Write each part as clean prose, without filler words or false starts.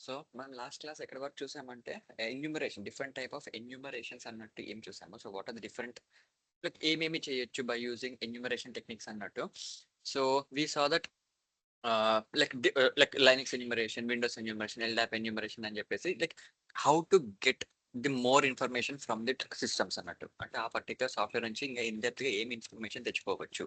So మనం last class ఎక్కడ వరకు చూసామంటే enumeration different type of enumerations అన్నట్టు ఏం చూసాము. So what are the different like ఏమేమి చేయొచ్చు బై యూజింగ్ ఎన్యూమరేషన్ టెక్నిక్స్ అన్నట్టు. So we saw that like Linux enumeration, Windows enumeration, LDAP enumeration అని చెప్పేసి like how to get the more information from the systems అన్నట్టు. అంటే ఆ particular software నుంచి ఇంకా ఇన్ డెప్త్ గా ఏమి ఇన్ఫర్మేషన్ తెచ్చుకోవచ్చు.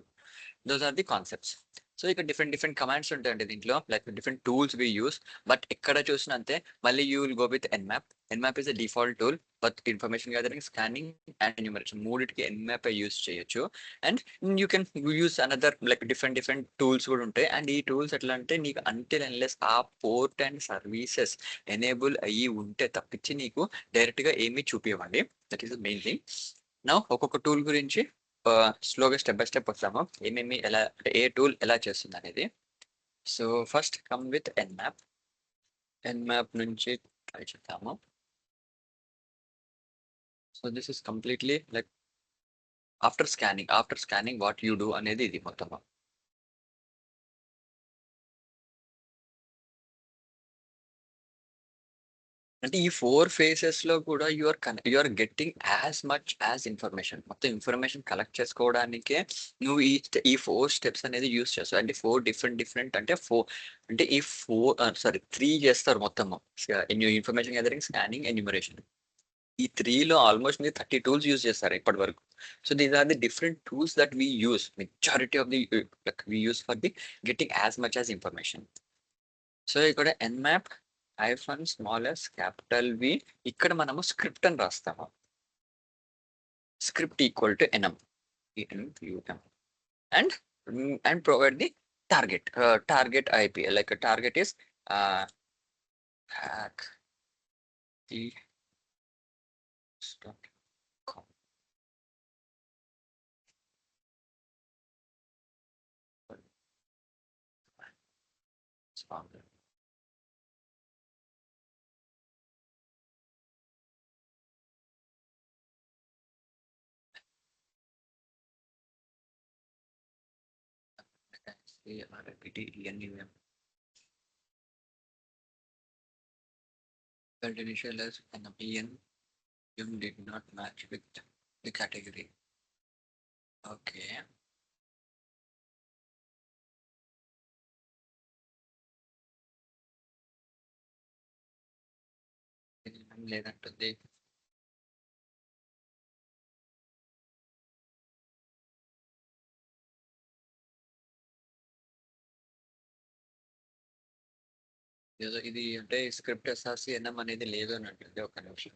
Those are the concepts. So ఇక్కడ డిఫరెంట్ డిఫరెంట్ కమాండ్స్ ఉంటాయండి దీంట్లో, like different tools we use. But ఎక్కడ చూసినా అంతే, మళ్ళీ you will go with Nmap. Nmap is the default tool, but information gathering, scanning and enumeration మూడిటికి Nmap use చేయొచ్చు. And you can use another like different different tools కూడా ఉంటాయి. And ఈ టూల్స్ ఎట్లా అంటే నీకు అంటిల్ అన్లెస్ ఆ పోర్ట్ అండ్ సర్వీసెస్ ఎనేబుల్ అయ్యి ఉంటే తప్పించి నీకు డైరెక్ట్ గా ఏమీ చూపించవండి. That is the main thing. నా ఒక్కొక్క టూల్ గురించి స్లోగా స్టెప్ బై స్టెప్ వస్తాము, ఏమేమి ఎలా అంటే ఏ టూల్ ఎలా చేస్తుంది అనేది. So first come with Nmap. Nmap నుంచి ట్రై చేద్దాము. So this is completely like after scanning what you do అనేది ఇది మొత్తం. అంటే ఈ 4 ఫేసెస్ లో కూడా you are getting as much as information. మొత్తం ఇన్ఫర్మేషన్ కలెక్ట్ చేసుకోవడానికే నువ్వు ఈ 4 స్టెప్స్ అనేది యూస్ చేస్తావు. అంటే 4 డిఫరెంట్ డిఫరెంట్ అంటే 4 అంటే ఈ 3 చేస్తారు మొత్తము. Information gathering, scanning, enumeration. ఈ 3 లో ఆల్మోస్ట్ మీరు 30 టూల్స్ యూస్ చేస్తారు ఇప్పటి వరకు. So these are the different tools that we use majority of the we use for the getting as much as information. So ఇక్కడ Nmap hyphen small S capital V, ఇక్కడ మనము script అని రాస్తాము. Script equal to NM, and and provide the target IP, like target is hack the .com. Felt initial as an opinion you did not match with the category. Okay. లేదంటుంది. ఏదో ఇది అంటే script SRC NM అనేది లేదు అని అంటుంది. ఒక నిమిషం.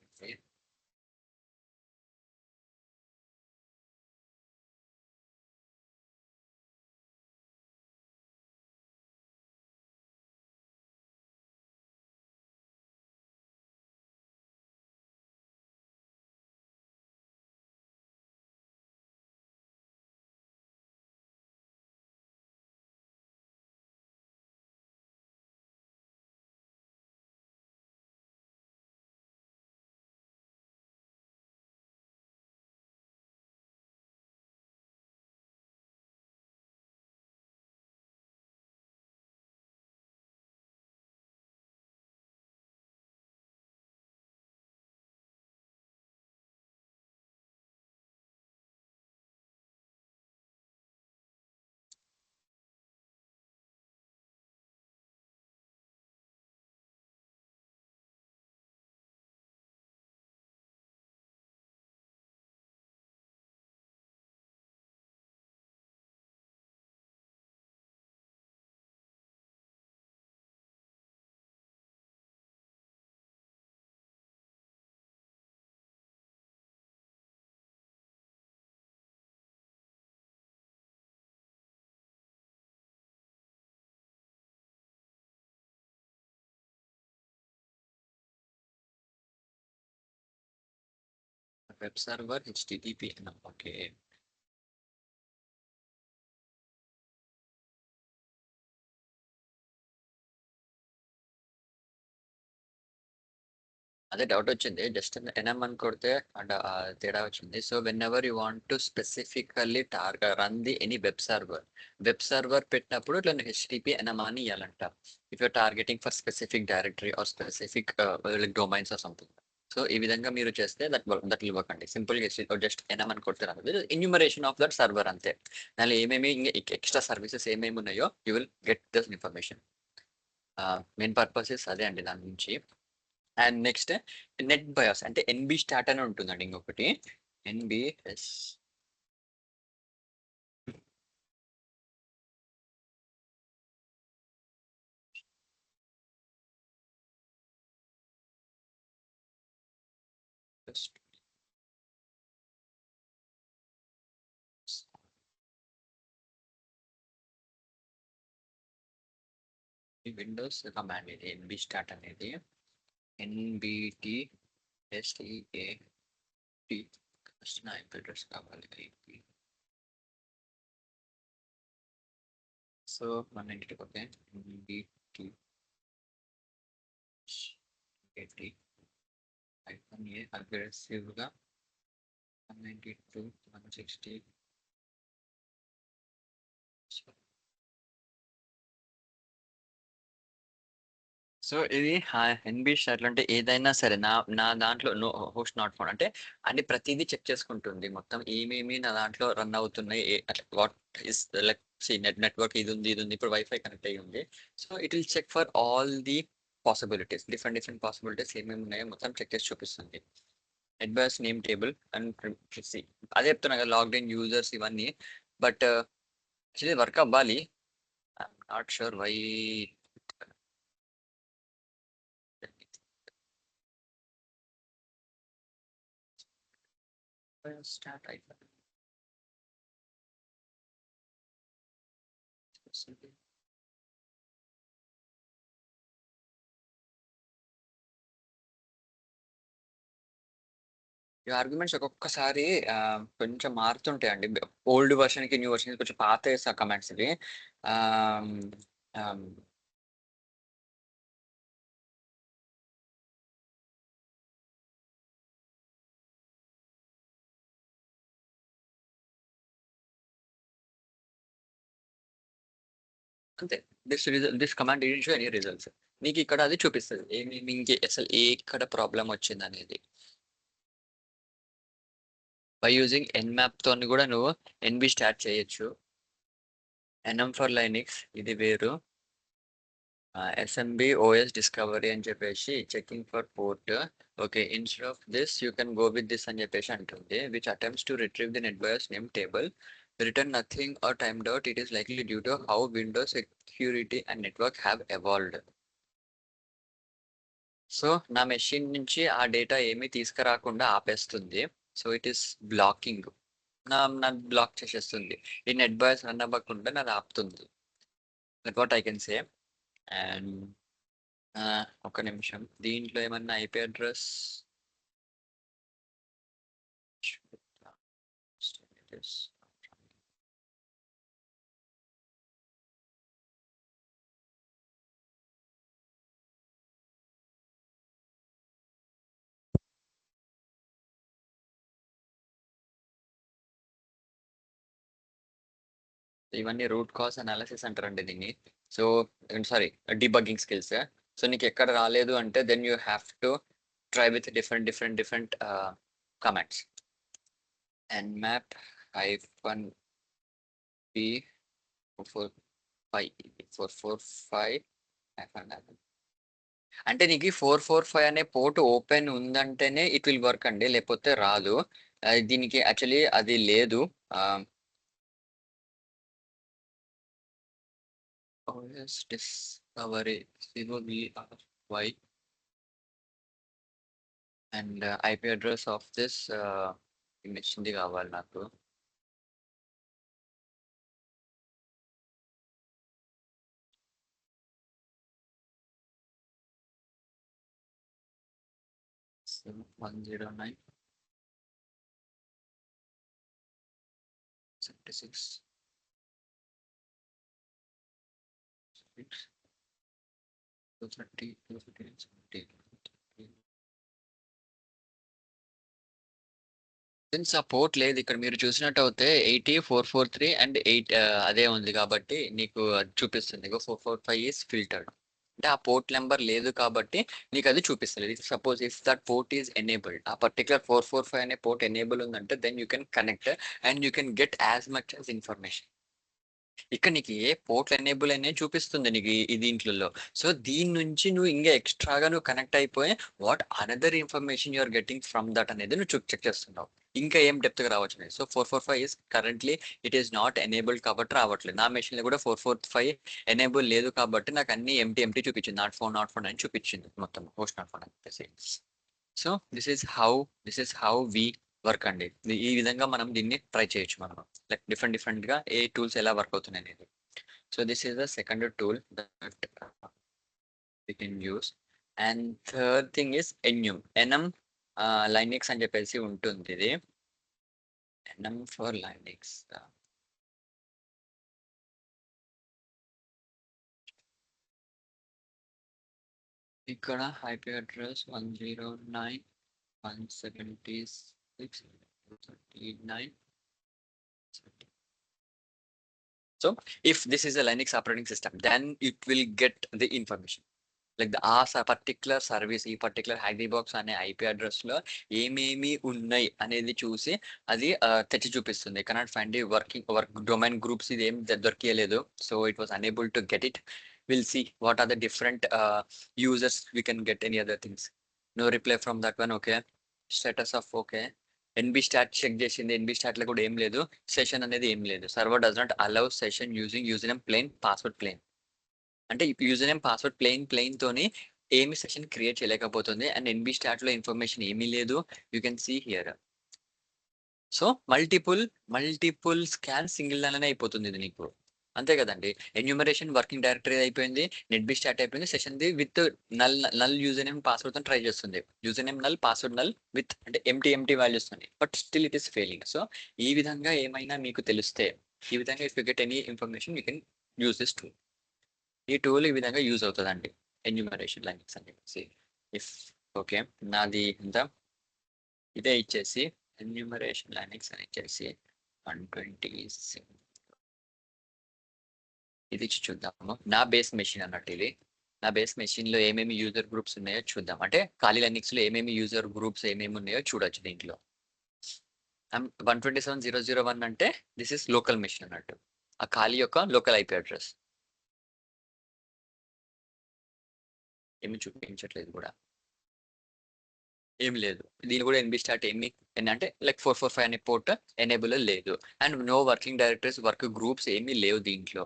Web server HTTP NM. Okay. అదే డౌట్ వచ్చింది. జస్ట్ ఎనమ్ అని కొడితే తేడా వచ్చింది. So whenever you want to specifically run the any web server పెట్టినప్పుడు ఇట్లా హెచ్టిపి ఎనమ్ అని ఇవ్వాలంట. If your targeting for specific directory or specific domains or something. So ఈ విధంగా మీరు చేస్తే దట్ విల్ వర్క్ అండి. సింపుల్ గా జస్ట్ ఎనమ్ అని కొడితే రాదు. ఇన్యూమరేషన్ ఆఫ్ దట్ సర్వర్ అంతే. దానిలో ఏమేమి ఎక్స్ట్రా సర్వీసెస్ ఏమేమి ఉన్నాయో you will get thus information. Main purposes అదే అండి దాని నుంచి. అండ్ నెక్స్ట్ నెట్ బయాస్ అంటే ఎన్బి స్టార్ట్ అని ఉంటుందండి ఇంకొకటి. ఎన్బిఎస్ విండోస్ కమాండ్ ఇది ఎన్బి స్టార్ట్ అనేది. ఎన్బిటి ఎస్ఈఏటి ఫస్ట్ నా IP అడ్రస్ కావాలి. సో మన ఇంటికి ఓకే ఎన్బిటి ఎయిటీ ఐఫోన్ అగ్రెసివ్గా 192 160. సో ఇది ఎన్బి స్టార్ట్ అంటే ఏదైనా సరే నా నా దాంట్లో నో హోస్ట్ నాట్ ఫౌండ్ అంటే అన్ని ప్రతిదీ చెక్ చేసుకుంటుంది. మొత్తం ఏమేమి నా దాంట్లో రన్ అవుతున్నాయి, వాట్ ఇస్ లైక్ నెట్వర్క్ ఇది ఉంది ఇప్పుడు వైఫై కనెక్ట్ అయ్యి ఉంది. So it will check for all the possibilities, different possibilities ఏమేమి ఉన్నాయో మొత్తం చెక్ చేసి చూపిస్తుంది. NetBIOS name table and privacy అదే చెప్తున్నా కదా, లాగ్డ్ ఇన్ యూజర్స్ ఇవన్నీ. బట్ యాక్చువల్లీ వర్క్ అవ్వాలి. I'm not sure why start అయిపోయింది. ఈ ఆర్గ్యుమెంట్స్ ఒక్కొక్కసారి కొంచెం మారుతుంటాయండి. ఓల్డ్ వర్షన్ కి న్యూ వర్షన్ కి కొంచెం పాత కమెంట్స్ ఇవి. ఆమ్, ఆమ్, అంతే. This command didn't show any results. మీకు ఇక్కడ అది చూపిస్తుంది ఏమేమి అసలు ఎక్కడ ప్రాబ్లం వచ్చింది అనేది. బై యూజింగ్ ఎన్మ్యాప్ తోని కూడా నువ్వు ఎన్బి స్టార్ట్ చేయొచ్చు. ఎన్ఎం ఫర్ లైనిక్స్ ఇది వేరు. ఎస్ఎంబి ఓఎస్ డిస్కవరీ అని చెప్పేసి checking for port. Okay, instead of this you can go with this అని చెప్పేసి అంటుంది. Which attempts to retrieve the NetBIOS name table. Return nothing or timed out. It is likely due to how Windows security and network have evolved. So నా machine నుంచి ఆ data ఏమీ తీసుకురాకుండా ఆపేస్తుంది. So it is blocking. నా block చేసేస్తుంది. ఈ NetBIOS run అవ్వకుండా నాది ఆపుతుంది. That what I can say. And ఒక నిమిషం, దీంట్లో ఏమన్నా ఐపీ అడ్రస్ ఇవన్నీ రూట్ కాజ్ అనాలిసిస్ అంటారండి దీన్ని. So sorry, debugging skills. So నీకు ఎక్కడ రాలేదు అంటే then you have to try with different commands. nmap hyphen p 445 అంటే నీకు 445 అనే పోర్ట్ ఓపెన్ ఉందంటేనే ఇట్ విల్ వర్క్ అండి, లేకపోతే రాదు. దీనికి యాక్చువల్లీ అది లేదు. OS discovery COVRY and IP address of this ఇచ్చింది కావాలి నాకు. So 109 76 230 250 70. సిన్స్ ఆ పోర్ట్ లేదు ఇక్కడ మీరు చూసినట్టయితే 80 443 అండ్ 8 అదే ఉంది కాబట్టి నీకు అది చూపిస్తుంది 445 ఈస్ ఫిల్టర్డ్ అంటే ఆ పోర్ట్ నెంబర్ లేదు కాబట్టి నీకు అది చూపిస్తలేదు suppose if that port is enabled ఆ పర్టికులర్ 445 అనే పోర్ట్ ఎనేబుల్ ఉందంటే then you can connect and you can get as much as information ఇక్కడ నీకు ఏ పోర్ట్ ఎనేబుల్ అనే చూపిస్తుంది నీకు ఈ దీంట్లో సో దీని నుంచి నువ్వు ఇంకా ఎక్స్ట్రాగా నువ్వు కనెక్ట్ అయిపోయి what another information you're getting from that అనేది నువ్వు చెక్ చేస్తున్నావు ఇంకా ఏం డెప్త్ గా రావచ్చు so 445 is currently it is not enabled కాబట్టి రావట్లేదు నా మెషిన్ లో కూడా 445 ఎనేబుల్ లేదు కాబట్టి నాకు అన్ని ఎంటీ చూపించింది నాట్ ఫోన్ అని చూపించింది మొత్తం హోస్ట్ నాట్ ఫోన్ అని చెప్పేసి so this is how we work అండి ఈ విధంగా మనం దీన్ని ట్రై చేయొచ్చు మనం లైక్ డిఫరెంట్ గా ఏ టూల్స్ ఎలా వర్క్ అవుతున్నాయి అనేది so this is the second tool that we can use and third thing is NM Linux అని చెప్పేసి ఉంటుంది ఇది ఎన్ఎం ఫర్ లైనిక్స్ ఇక్కడ IP address 109.176.39. So if this is a Linux operating system, then it will get the information. Like the particular service ఈ particular hacky box అనే IP address లో ఏమేమి ఉన్నాయి అనేది చూసి అది తెచ్చి చూపిస్తుంది cannot find the work domain groups ఇది ఏం దొరికేయలేదు so it was unable to get it will see what are the different users we can get any other things no reply from that one okay status of okay NB stat check చేసింది NB stat లో కూడా ఏం లేదు session అనేది ఏం లేదు server does not allow session using user name plain password plain అంటే user name password plain తోని ఏమి సెషన్ క్రియేట్ చేయలేకపోతుంది అండ్ ఎన్బి స్టాట్ లో ఇన్ఫర్మేషన్ ఏమీ లేదు you can see here so multiple scan single దానిలోనే అయిపోతుంది ఇది నీకు అంతే కదండి ఎన్యూమరేషన్ వర్కింగ్ డైరెక్టరీ అయిపోయింది నెట్ బి స్టార్ట్ అయిపోయింది session the with null user name password తో ట్రై చేస్తుంది user name null password null with అంటే ఎంటీ వాల్యూస్ తోని but still it is failing so ఈ విధంగా ఏమైనా మీకు తెలిస్తే ఈ విధంగా if you get any information you can use this tool ఈ టూల్ ఈ విధంగా యూజ్ అవుతుందండి ఎన్యూమరేషన్ లైనిక్స్ అని చెప్పేసి ఇఫ్ ఓకే నాది ఇంత ఇదే ఇచ్చేసి ఎన్యూమరేషన్ లైనిక్స్ అని ఇచ్చేసి 126 ఇది ఇచ్చి చూద్దాము నా బేస్ మెషిన్ అన్నట్టు ఇది నా బేస్ మెషిన్ లో ఏమేమి యూజర్ గ్రూప్స్ ఉన్నాయో చూద్దాం అంటే ఖాళీ లైనిక్స్ లో ఏమేమి యూజర్ గ్రూప్స్ ఏమేమి ఉన్నాయో చూడొచ్చు దీంట్లో 127.0.0.1 అంటే దిస్ ఇస్ లోకల్ మెషిన్ అన్నట్టు ఆ ఖాళీ యొక్క లోకల్ ఐపీ అడ్రస్ ఏమి చూపించట్లేదు కూడా ఏమి లేదు దీని కూడా ఎన్బి స్టార్ట్ ఏమి అంటే లైక్ 445 అనే పోర్ట్ ఎనేబుల్ లేదు and no working directories work groups ఏమీ లేవు దీంట్లో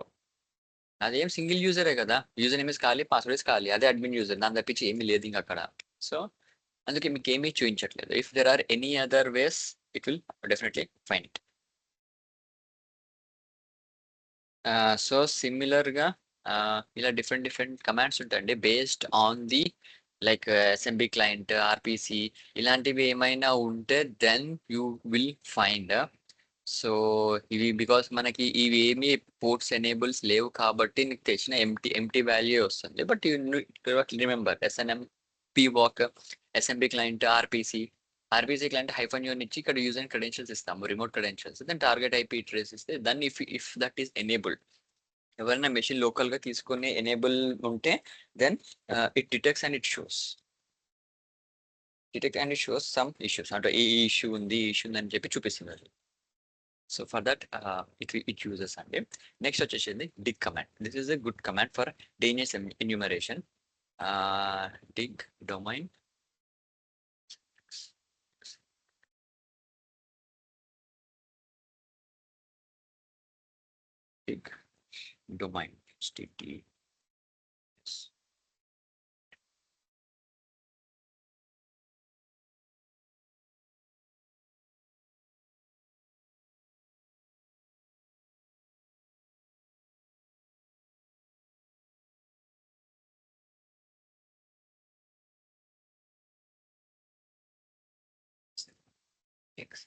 అదేం సింగిల్ యూజరే కదా యూజర్ నేమ్ ఇస్ ఖాళీ పాస్వర్డ్ ఇస్ ఖాళీ అదే అడ్మిన్ యూజర్ దాని తప్పించి ఏమీ లేదు ఇంకా అక్కడ సో అందుకే మీకు ఏమీ చూపించట్లేదు if there are any other ways it will definitely find it so similar గా ఇలా డిఫరెంట్ కమాండ్స్ ఉంటాయండి based on the like SMB client RPC ఇలాంటివి ఏమైనా ఉంటే then you will find so ఇవి బికాస్ మనకి ఇవి ఏమి పోర్ట్స్ ఎనేబుల్స్ లేవు కాబట్టి నీకు తెచ్చిన ఎంటీ వాల్యూ వస్తుంది బట్ యూ రిమెంబర్ ఎస్ఎన్ఎం పివాక్ SMB client RPC client hyphen యూన్ ఇచ్చి ఇక్కడ యూజర్ క్రెడెన్షియల్స్ ఇస్తాము remote credentials then target IP trace ఇస్తే then if that is enabled ఎవరైనా మెషిన్ లోకల్ గా తీసుకుని ఎనేబుల్ ఉంటే then it detects and it shows some issues అంటే ఈ ఇష్యూ ఉంది అని చెప్పి చూపిస్తుంది so for that it uses అండి నెక్స్ట్ వచ్చేసింది dig command this is a good command for DNS enumeration dig domain dig domain https x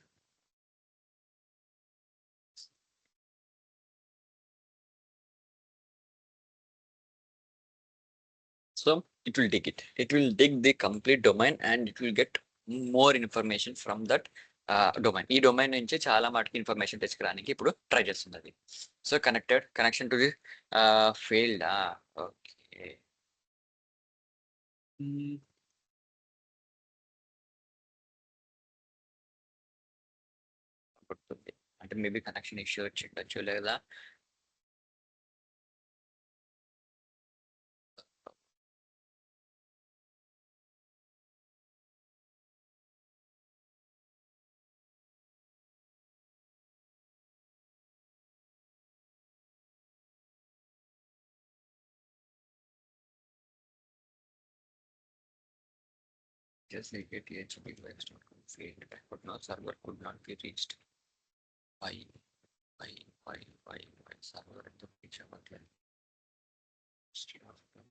so it will dig the complete domain and it will get more information from that domain. ఈ domain నుంచి చాలా మటుకు information తెచ్చుకోవడానికి ఇప్పుడు try చేస్తుంది అది. So connection to the field. Okay. గుర్తుంది. అంటే మేబీ కనెక్షన్ ఇష్యూ వచ్చి ఉండొచ్చు, లేదా just like a PHP files.com failed, but no server could not be reached. Why? Why? Why? Server ఎందుకు reach అవ్వట్లేదు? History of the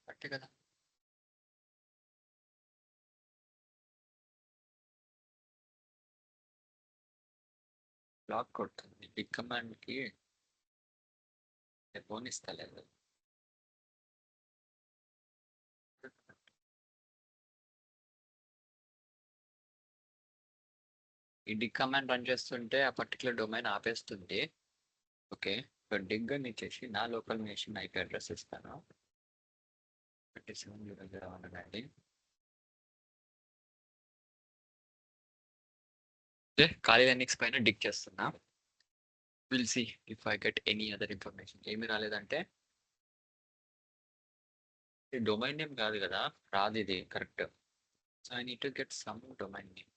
కరెక్టే కదా. బ్లాక్ కొడుతుంది బిగ్ కమాండ్ కి, ఫోన్ ఇస్తలేదు. ఈ డిగ్ కమాండ్ రన్ చేస్తుంటే ఆ పర్టికులర్ డొమైన్ ఆపేస్తుంది. ఓకే, డిగ్ అని ఇచ్చేసి నా లోకల్ మెషిన్ ఐపీ అడ్రస్ ఇస్తాను. 37 ఖాళీ లైనిక్స్ పైన డిగ్ చేస్తున్నా. Will see if I get any other information. ఏమి రాలేదంటే ఈ డొమైన్ నేమ్ కాదు కదా, రాదు ఇది correct. So I need to get some domain name.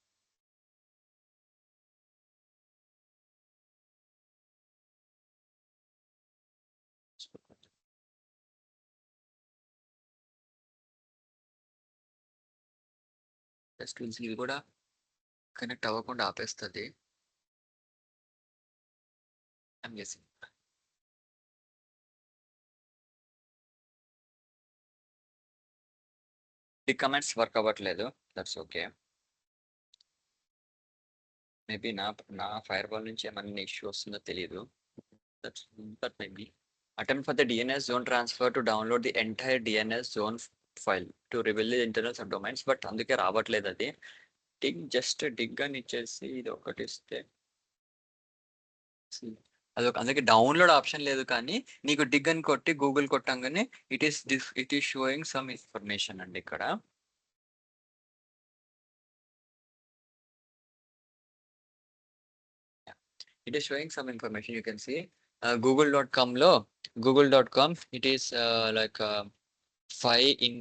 Just will see, ఇది కూడా కనెక్ట్ అవ్వకుండా ఆపేస్తుంది. I'm guessing. ఈ కమెంట్స్ వర్క్ అవ్వట్లేదు. That's okay. మేబీ నా ఫైర్ వాల్ నుంచి ఏమన్నా ఇష్యూ వస్తుందో తెలియదు. That maybe attempt for the DNS zone transfer to download the entire DNS zone file to reveal the internal subdomains, but అందుకే రావట్లేదు అది. జస్ట్ డిగ్ అని ఇచ్చేసి ఇది ఒకటి ఇస్తే అదొక, అందుకే డౌన్లోడ్ ఆప్షన్ లేదు. కానీ నీకు డిగ్ అని కొట్టి గూగుల్ కొట్టంగానే it is showing some information అండి ఇక్కడ. It is showing some information. You can see google.com లో google.com it is like 5 in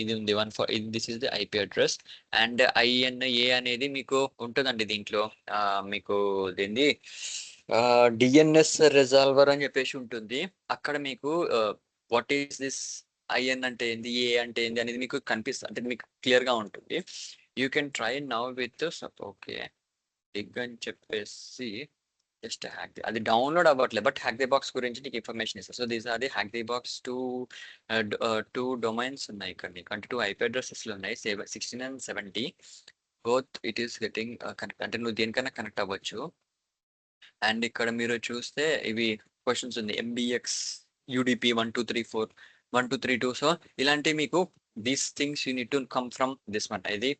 ఇది ఉంది 1 for this is the IP address and INA అనేది మీకు ఉంటుందండి దీంట్లో. మీకు దీన్ని డిఎన్ఎస్ రిజాల్వర్ అని చెప్పేసి ఉంటుంది. అక్కడ మీకు వాట్ ఈస్ దిస్ ఐఎన్ అంటే ఏంది, ఏ అంటే ఏంది అనేది మీకు కనిపిస్తుంది, అంటే మీకు క్లియర్ గా ఉంటుంది. You can try now with okay dig అని చెప్పేసి జస్ట్ హ్యాక్ అది డౌన్లోడ్ అవ్వట్లేదు, బట్ హ్యాక్ ది బాక్స్ గురించి నీకు ఇన్ఫర్మేషన్ ఇస్తారు. So these are the hack the box two domains ఉన్నాయి ఇక్కడ నీకు, అంటే 2 IP అడ్రసెస్లు ఉన్నాయి, 16 and 70. Both it is getting connect, అంటే నువ్వు దేనికైనా కనెక్ట్ అవ్వచ్చు. అండ్ ఇక్కడ మీరు చూస్తే ఇవి క్వశ్చన్స్ ఉంది, MBX UDP 1234 1232. సో ఇలాంటి మీకు these things you need to come from this one. ఇది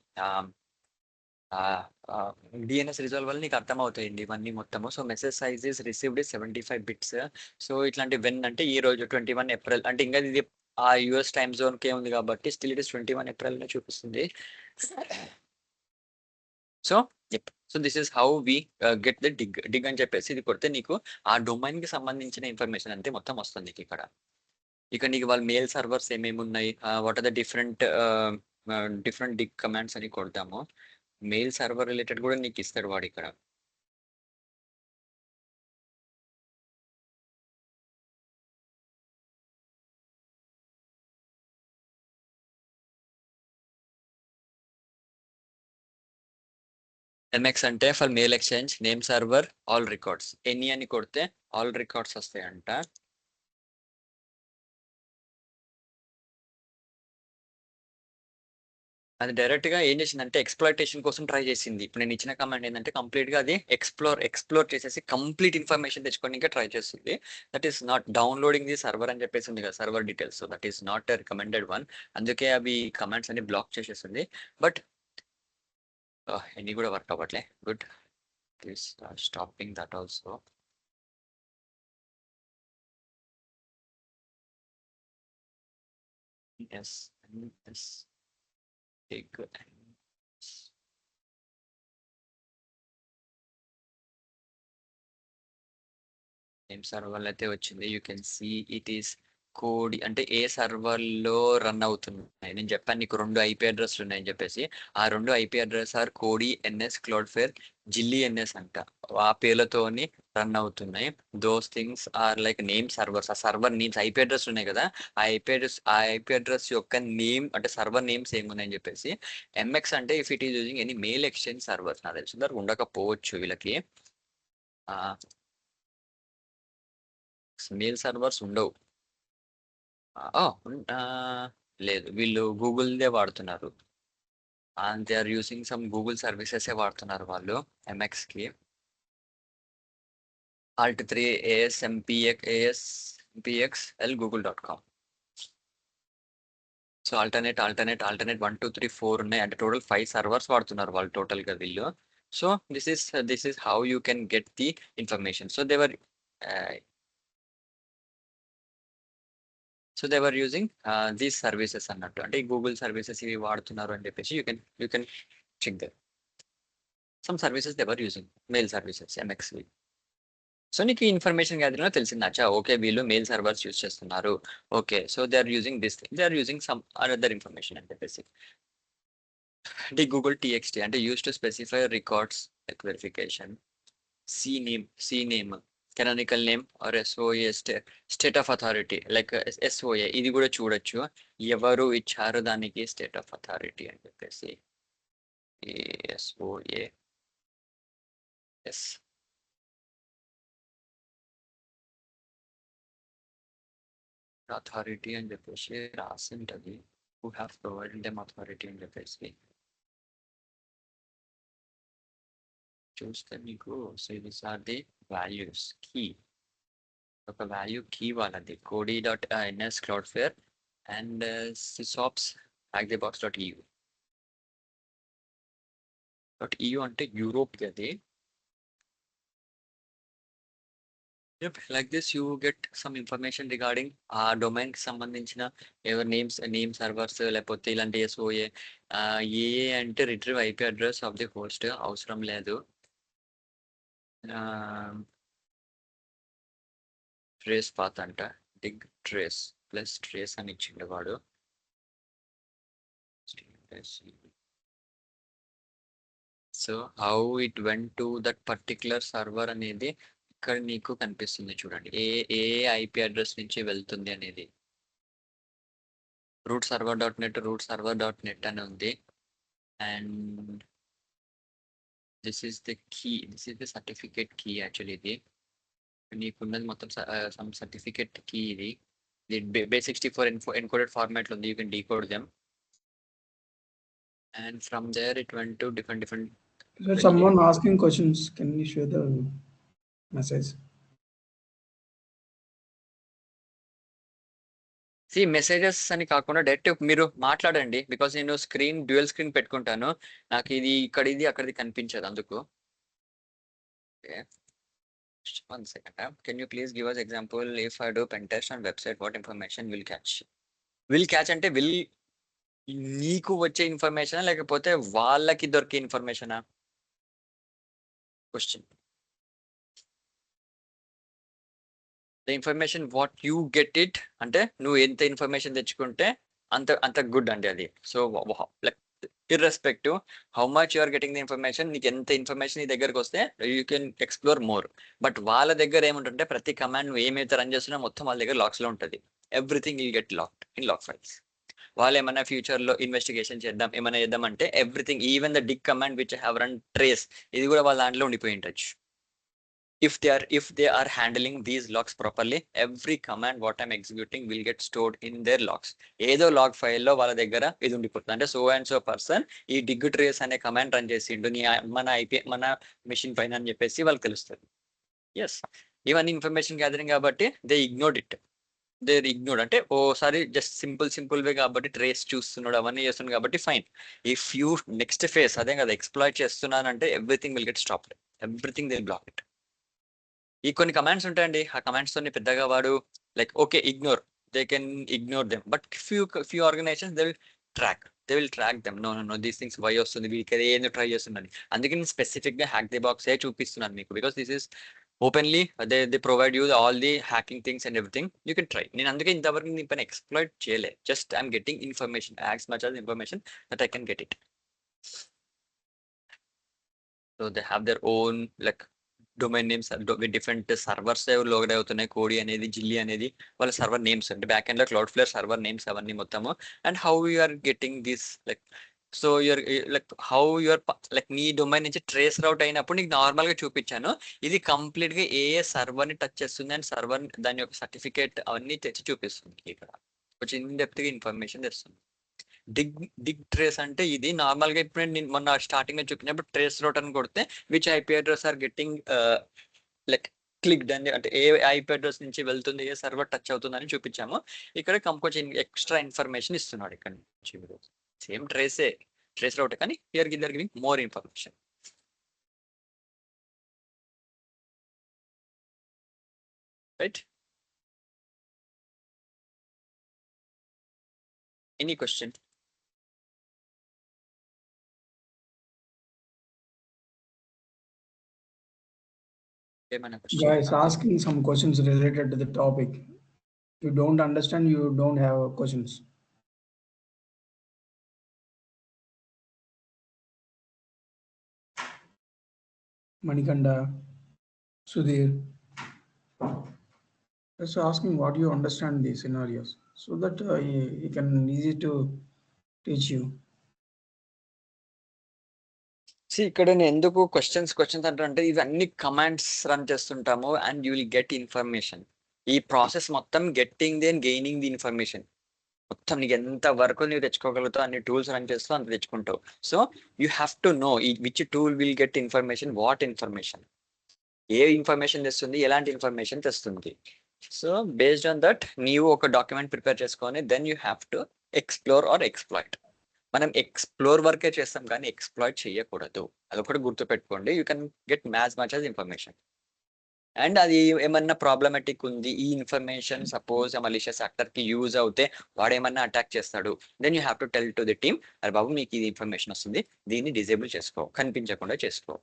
డిఎన్ఎస్ రిజాల్వ్ వల్ల నీకు అర్థమవుతాయండి ఇవన్నీ మొత్తము. So message size is received 75 bits. So ఇట్లాంటి వెన్ అంటే ఈ రోజు 21 ఏప్రిల్, అంటే ఇంకా ఇది ఆ యుఎస్ టైమ్ జోన్ కే ఉంది కాబట్టి స్టిల్ ఇట్ ఇస్ 21 ఏప్రిల్ చూపిస్తుంది. So so this is how we get the dig అని చెప్పేసి ఇది కొడితే నీకు ఆ డొమైన్ కి సంబంధించిన ఇన్ఫర్మేషన్ అంతే మొత్తం వస్తుంది నీకు ఇక్కడ. ఇక నీకు వాళ్ళ మెయిల్ సర్వర్స్ ఏమేమి ఉన్నాయి, what are the different dig commands అని కొడతాము. మెయిల్ సర్వర్ రిలేటెడ్ కూడా నీకు ఇస్తాడు వాడు ఇక్కడ. ఎంఎక్స్ అంటే for male exchange name server all records. Any అని కొడితే ఆల్ రికార్డ్స్ వస్తాయంట. అది డైరెక్ట్ గా ఏం చేసిందంటే ఎక్స్ప్లాయిటేషన్ కోసం ట్రై చేసింది. ఇప్పుడు నేను ఇచ్చిన కమాండ్ ఏంటంటే కంప్లీట్ గా అది ఎక్స్ప్లోర్ చేసేసి కంప్లీట్ ఇన్ఫర్మేషన్ తెచ్చుకొని ఇంకా ట్రై చేస్తుంది. That is not downloading the server అని చెప్పేసి ఉంది కదా, server details. So that is not recommended one. అందుకే అవి కమాండ్స్ అన్ని బ్లాక్ చేసేస్తుంది. బట్ ఎన్ని కూడా వర్క్ అవ్వట్లే. Good, please stopping that also. Yes yes take name server అయితే వచ్చింది. You can see it is కోడి అంటే ఏ సర్వర్ లో రన్ అవుతున్నాయి. నేను చెప్పాను నీకు 2 IP అడ్రస్లు ఉన్నాయని చెప్పేసి. ఆ 2 IP address or Cody NS, Cloudflare, జిల్లీ ఎన్ఎస్ అంట. ఆ పేర్లతోని రన్ అవుతున్నాయి. Those things are like name servers. ఆ సర్వర్ నేమ్స్ IP అడ్రస్ ఉన్నాయి కదా, ఆ IP అడ్రస్ యొక్క నేమ్ అంటే సర్వర్ నేమ్స్ ఏమున్నాయని చెప్పేసి. ఎంఎక్స్ అంటే if it is using any mail exchange servers. నాకు తెలిసిన ఉండకపోవచ్చు వీళ్ళకి. మెయిల్ సర్వర్స్ ఉండవు. లేదు, వీళ్ళు గూగుల్దే వాడుతున్నారు. And they are using some Google services వాడుతున్నారు వాళ్ళు ఎంఎక్స్కి. alt3 ASMPXL google.com. So alternate 1 2 3 4 ఉన్నాయి. అంటే టోటల్ 5 సర్వర్స్ వాడుతున్నారు వాళ్ళు టోటల్ గా వీళ్ళు. So this is how you can get the information. So they were using these services అన్నట్టు. అంటే గూగుల్ సర్వీసెస్ ఇవి వాడుతున్నారు అని చెప్పేసి you can check there some services they were using mail services MXV. So నీకు information gathering లో తెలిసింది. అచ్చా ఓకే, వీళ్ళు మెయిల్ సర్వర్స్ యూజ్ చేస్తున్నారు. Okay, so they are using this thing, they are using some another information అని చెప్పేసి. అంటే Google TXT అంటే use to specify records verification. C name, canonical name or SOA state of authority, like SOA ఇది కూడా చూడొచ్చు. ఎవరు ఇచ్చారు దానికి స్టేట్ ఆఫ్ అథారిటీ అని చెప్పేసి. SOA ఎస్ అథారిటీ అని చెప్పేసి రాసి ఉంటుంది. Who have provided them authority అని చెప్పేసి చూస్తే మీకు these are the values key. ఒక వాల్యూ కీ వాళ్ళది cody.ns cloudflare అండ్ sysops hackthebox.eu. .eu అంటే యూరోప్ అది. Like this you get some information regarding ఆ డొమైన్ కి సంబంధించిన ఎవరి నేమ్ సర్వర్స్ లేకపోతే ఇలాంటి SOA. ఏ అంటే retrieve IP address of the host అవసరం లేదు. ట్రేస్ పాత్ అంట, డిగ్ ట్రేస్ ప్లస్ ట్రేస్ అని ఇచ్చిండు వాడు. So how it went to that particular server అనేది ఇక్కడ నీకు కనిపిస్తుంది చూడండి. ఏ IP అడ్రస్ నుంచి వెళ్తుంది అనేది. root server.net అని ఉంది. And this is the key, this is the certificate key. Actually ఇది నీకున్నది మొత్తం సమ్ సర్టిఫికేట్ కీ. ఇది base64 encoded format లో ఉంది. You can decode them. And from there it went to different Sir, someone asking questions. Can you share the message? Messages అని కాకుండా direct మీరు మాట్లాడండి. బికాస్ నేను డ్యూయల్ స్క్రీన్ పెట్టుకుంటాను. నాకు ఇది ఇక్కడిది అక్కడిది కనిపించదు అందుకు. One second. Can you please give us example if I do pen test on website, what information will catch? Will catch అంటే నీకు వచ్చే ఇన్ఫర్మేషన్ లేకపోతే వాళ్ళకి దొరికే ఇన్ఫర్మేషనా? Question. The information what you get it అంటే నువ్వు ఎంత ఇన్ఫర్మేషన్ తెచ్చుకుంటే అంత గుడ్ అండి అది. So like irrespective how much your getting the information, నీకు ఎంత ఇన్ఫర్మేషన్ నీ దగ్గరకు వస్తే you can explore more. But వాళ్ళ దగ్గర ఏముంటుంటే ప్రతి కమాండ్ నువ్వు ఏమైతే రన్ చేస్తున్నా మొత్తం వాళ్ళ దగ్గర లాక్స్ లో ఉంటుంది. Everything will get logged in log files. వాళ్ళు ఏమైనా ఫ్యూచర్లో ఇన్వెస్టిగేషన్ చేద్దాం ఏమైనా చేద్దాం అంటే everything even the dig command which have run trace ఇది కూడా వాళ్ళ దాంట్లో ఉండిపోయి ఉండొచ్చు. If they are handling these logs properly, every command what I'm executing will get stored in their logs. ఏదో లాగ్ ఫైల్లో వాళ్ళ దగ్గర ఇది ఉండిపోతుంది. అంటే సో అండ్ సో పర్సన్ ఈ డిగ్ ట్రేస్ అనే కమాండ్ రన్ చేసిండు మన మెషిన్ పైన అని చెప్పేసి వాళ్ళకి తెలుస్తుంది. ఎస్, ఇవన్నీ ఇన్ఫర్మేషన్ గ్యాదరింగ్ కాబట్టి దే ఇగ్నోర్డ్ అంటే ఓసారి జస్ట్ సింపుల్ వే కాబట్టి ట్రేస్ చూస్తున్నాడు అవన్నీ చేస్తున్నాడు కాబట్టి fine. If you next phase అదే కదా ఎక్స్ప్లాయిట్ చేస్తున్నానంటే everything will get stopped, everything they block it. ఈ కొన్ని కమాండ్స్ ఉంటాయండి, ఆ కమాండ్స్ తోని పెద్దగా వాడు like okay ignore, they can ignore them, but few organizations they will track them. No these things why వస్తుంది వీళ్ళకి ఏందో ట్రై చేస్తుందని. అందుకే నేను స్పెసిఫిక్ గా హ్యాక్ ది బాక్స్ చూపిస్తున్నాను మీకు, because this is openly they provide you all the hacking things and everything you can try. నేను అందుకే ఇంతవరకు దీని పైన ఎక్స్ప్లాయిట్ చేయలే, just I'm getting information as much as information that I can get it. So they have their own like domain names different servers load అవుతున్నాయి. కోడి అనేది జిల్లీ అనేది వాళ్ళ సర్వర్ నేమ్స్ అంటే బ్యాక్ ఎండ్ లో క్లౌడ్ఫ్లేర్ సర్వర్ నేమ్స్ అవన్నీ మొత్తము. And how you're getting this like so you're like how you're like నీ డొమైన్ నుంచి ట్రేస్ రౌట్ అయినప్పుడు నీకు నార్మల్ గా చూపించాను. ఇది కంప్లీట్ గా ఏ సర్వర్ ని టచ్ చేస్తుంది అండ్ సర్వర్ దాని యొక్క సర్టిఫికేట్ అవన్నీ తెచ్చి చూపిస్తుంది. ఇక్కడ కొంచెం ఇన్ డెప్త్ గా ఇన్ఫర్మేషన్ తెస్తుంది. డిగ్ ట్రేస్ అంటే ఇది నార్మల్ గా ఇప్పుడు నేను మొన్న స్టార్టింగ్ లో చూపినప్పుడు ట్రేస్ రౌట్ అని కొడితే which IP address are getting like clicked అని అంటే ఏ ఐపీ అడ్రస్ నుంచి వెళ్తుంది ఏ సర్వర్ టచ్ అవుతుందని చూపించాము. ఇక్కడ కొంచెం ఎక్స్ట్రా ఇన్ఫర్మేషన్ ఇస్తున్నాడు ఇక్కడ నుంచి. సేమ్ ట్రేస్ రౌట్ కానీ here giving more information. Right, any question? Guys, asking some questions related to the topic. You don't understand, you don't have questions. Manikanda, Sudhir. Just asking what you understand these scenarios so that he can easy to teach you. ఇక్కడ నేను ఎందుకు questions అంటే ఇవన్నీ commands run చేస్తుంటాము and you will get information. ఈ process మొత్తం getting the and gaining the information మొత్తం నీకు ఎంత వరకు నువ్వు తెచ్చుకోగలుగుతావు అన్ని టూల్స్ రన్ చేస్తూ అంత తెచ్చుకుంటావు. So you have to know which tool will get information, what information, ఏ ఇన్ఫర్మేషన్ తెస్తుంది, ఎలాంటి ఇన్ఫర్మేషన్ తెస్తుంది. సో బేస్డ్ ఆన్ దట్ నీవు ఒక డాక్యుమెంట్ ప్రిపేర్ చేసుకొని then you have to explore or exploit. మనం ఎక్స్ప్లోర్ వర్కే చేస్తాం కానీ ఎక్స్ప్లాయిట్ చేయకూడదు, అదొకటి గుర్తుపెట్టుకోండి. You can get much much information. And అది ఏమన్నా ప్రాబ్లమాటిక్ ఉంది ఈ ఇన్ఫర్మేషన్ సపోజ్ మలిషియస్ యాక్టర్ కి యూజ్ అవుతే వాడు ఏమన్నా అటాక్ చేస్తాడు, then you have to tell to the team అరే బాబు మీకు ఇది ఇన్ఫర్మేషన్ వస్తుంది దీన్ని డిజేబుల్ చేసుకో, కనిపించకుండా చేసుకో.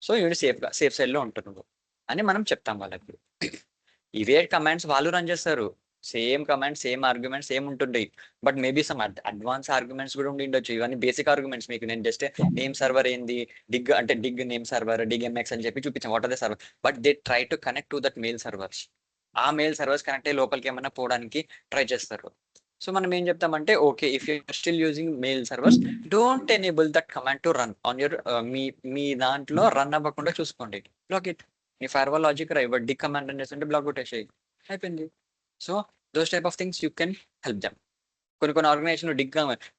సో యూని సేఫ్ సైడ్ లో ఉంటున్నావు అని మనం చెప్తాం వాళ్ళకి. ఇవే కమాండ్స్ వాళ్ళు రన్ చేస్తారు, same command same argument same ఉంటుండే, but maybe some advance arguments కూడా ఉండి ఉండొచ్చు. ఇవన్నీ బేసిక్ ఆర్గ్యుమెంట్స్ మీకు నేను జస్ట్ నేమ్ సర్వర్ ఏంది, డిగ్ అంటే dig name server, dig MX అని చెప్పి చూపించాం what are the server, but they try to connect to that mail servers. ఆ మెయిల్ సర్వర్స్ కనెక్ట్ అయ్యి లోపలికి ఏమైనా పోవడానికి ట్రై చేస్తారు. సో మనం ఏం చెప్తామంటే okay if you still using mail servers don't enable that command to run on your మీ దాంట్లో రన్ అవ్వకుండా చూసుకోండి, బ్లాక్ ఇట్. నీ ఫైర్ వాల్ లాజిక్ రా ఇవ్వ డిగ్ కమాండ్ రన్ చేస్తుంటే బ్లాక్ కొట్టేసేయి, అయిపోయింది. So those type of things you can help them. కొన్ని ఆర్గనైజేషన్ డిగ్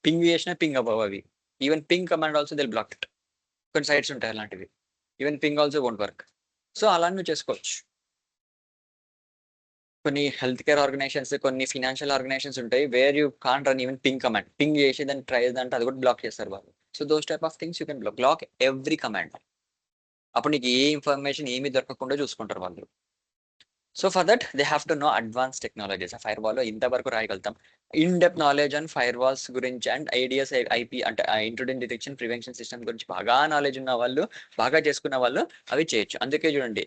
పింగ్ చేసినా పింగ్ అవ్వవు అవి. Even ping command also they'll block it. కొన్ని సైట్స్ ఉంటాయి అలాంటివి, even ping also won't work. So అలా నువ్వు చేసుకోవచ్చు. కొన్ని హెల్త్ కేర్ ఆర్గనైజేషన్స్, కొన్ని ఫినాన్షియల్ ఆర్గనైజేషన్స్ ఉంటాయి where you can't run even ping command. Ping చేసి దాన్ని ట్రై చేద్దంటే అది కూడా బ్లాక్ చేస్తారు వాళ్ళు. So those type of things you can block every command. అప్పుడు నీకు ఏ ఇన్ఫర్మేషన్ ఏమీ దొరకకుండా చూసుకుంటారు వాళ్ళు. So for that they have to know advance technologies. ఆ ఫైర్ వాల్లో ఇంతవరకు రాయగలుగుతాం. In depth knowledge and firewalls గురించి అండ్ ఐడియాస్ ఐపీ అంటే ఇంట్రూడెంట్ డిటెక్షన్ ప్రివెన్షన్ సిస్టమ్ గురించి బాగా నాలెడ్జ్ ఉన్న వాళ్ళు, బాగా చేసుకున్న వాళ్ళు అవి చేయొచ్చు. అందుకే చూడండి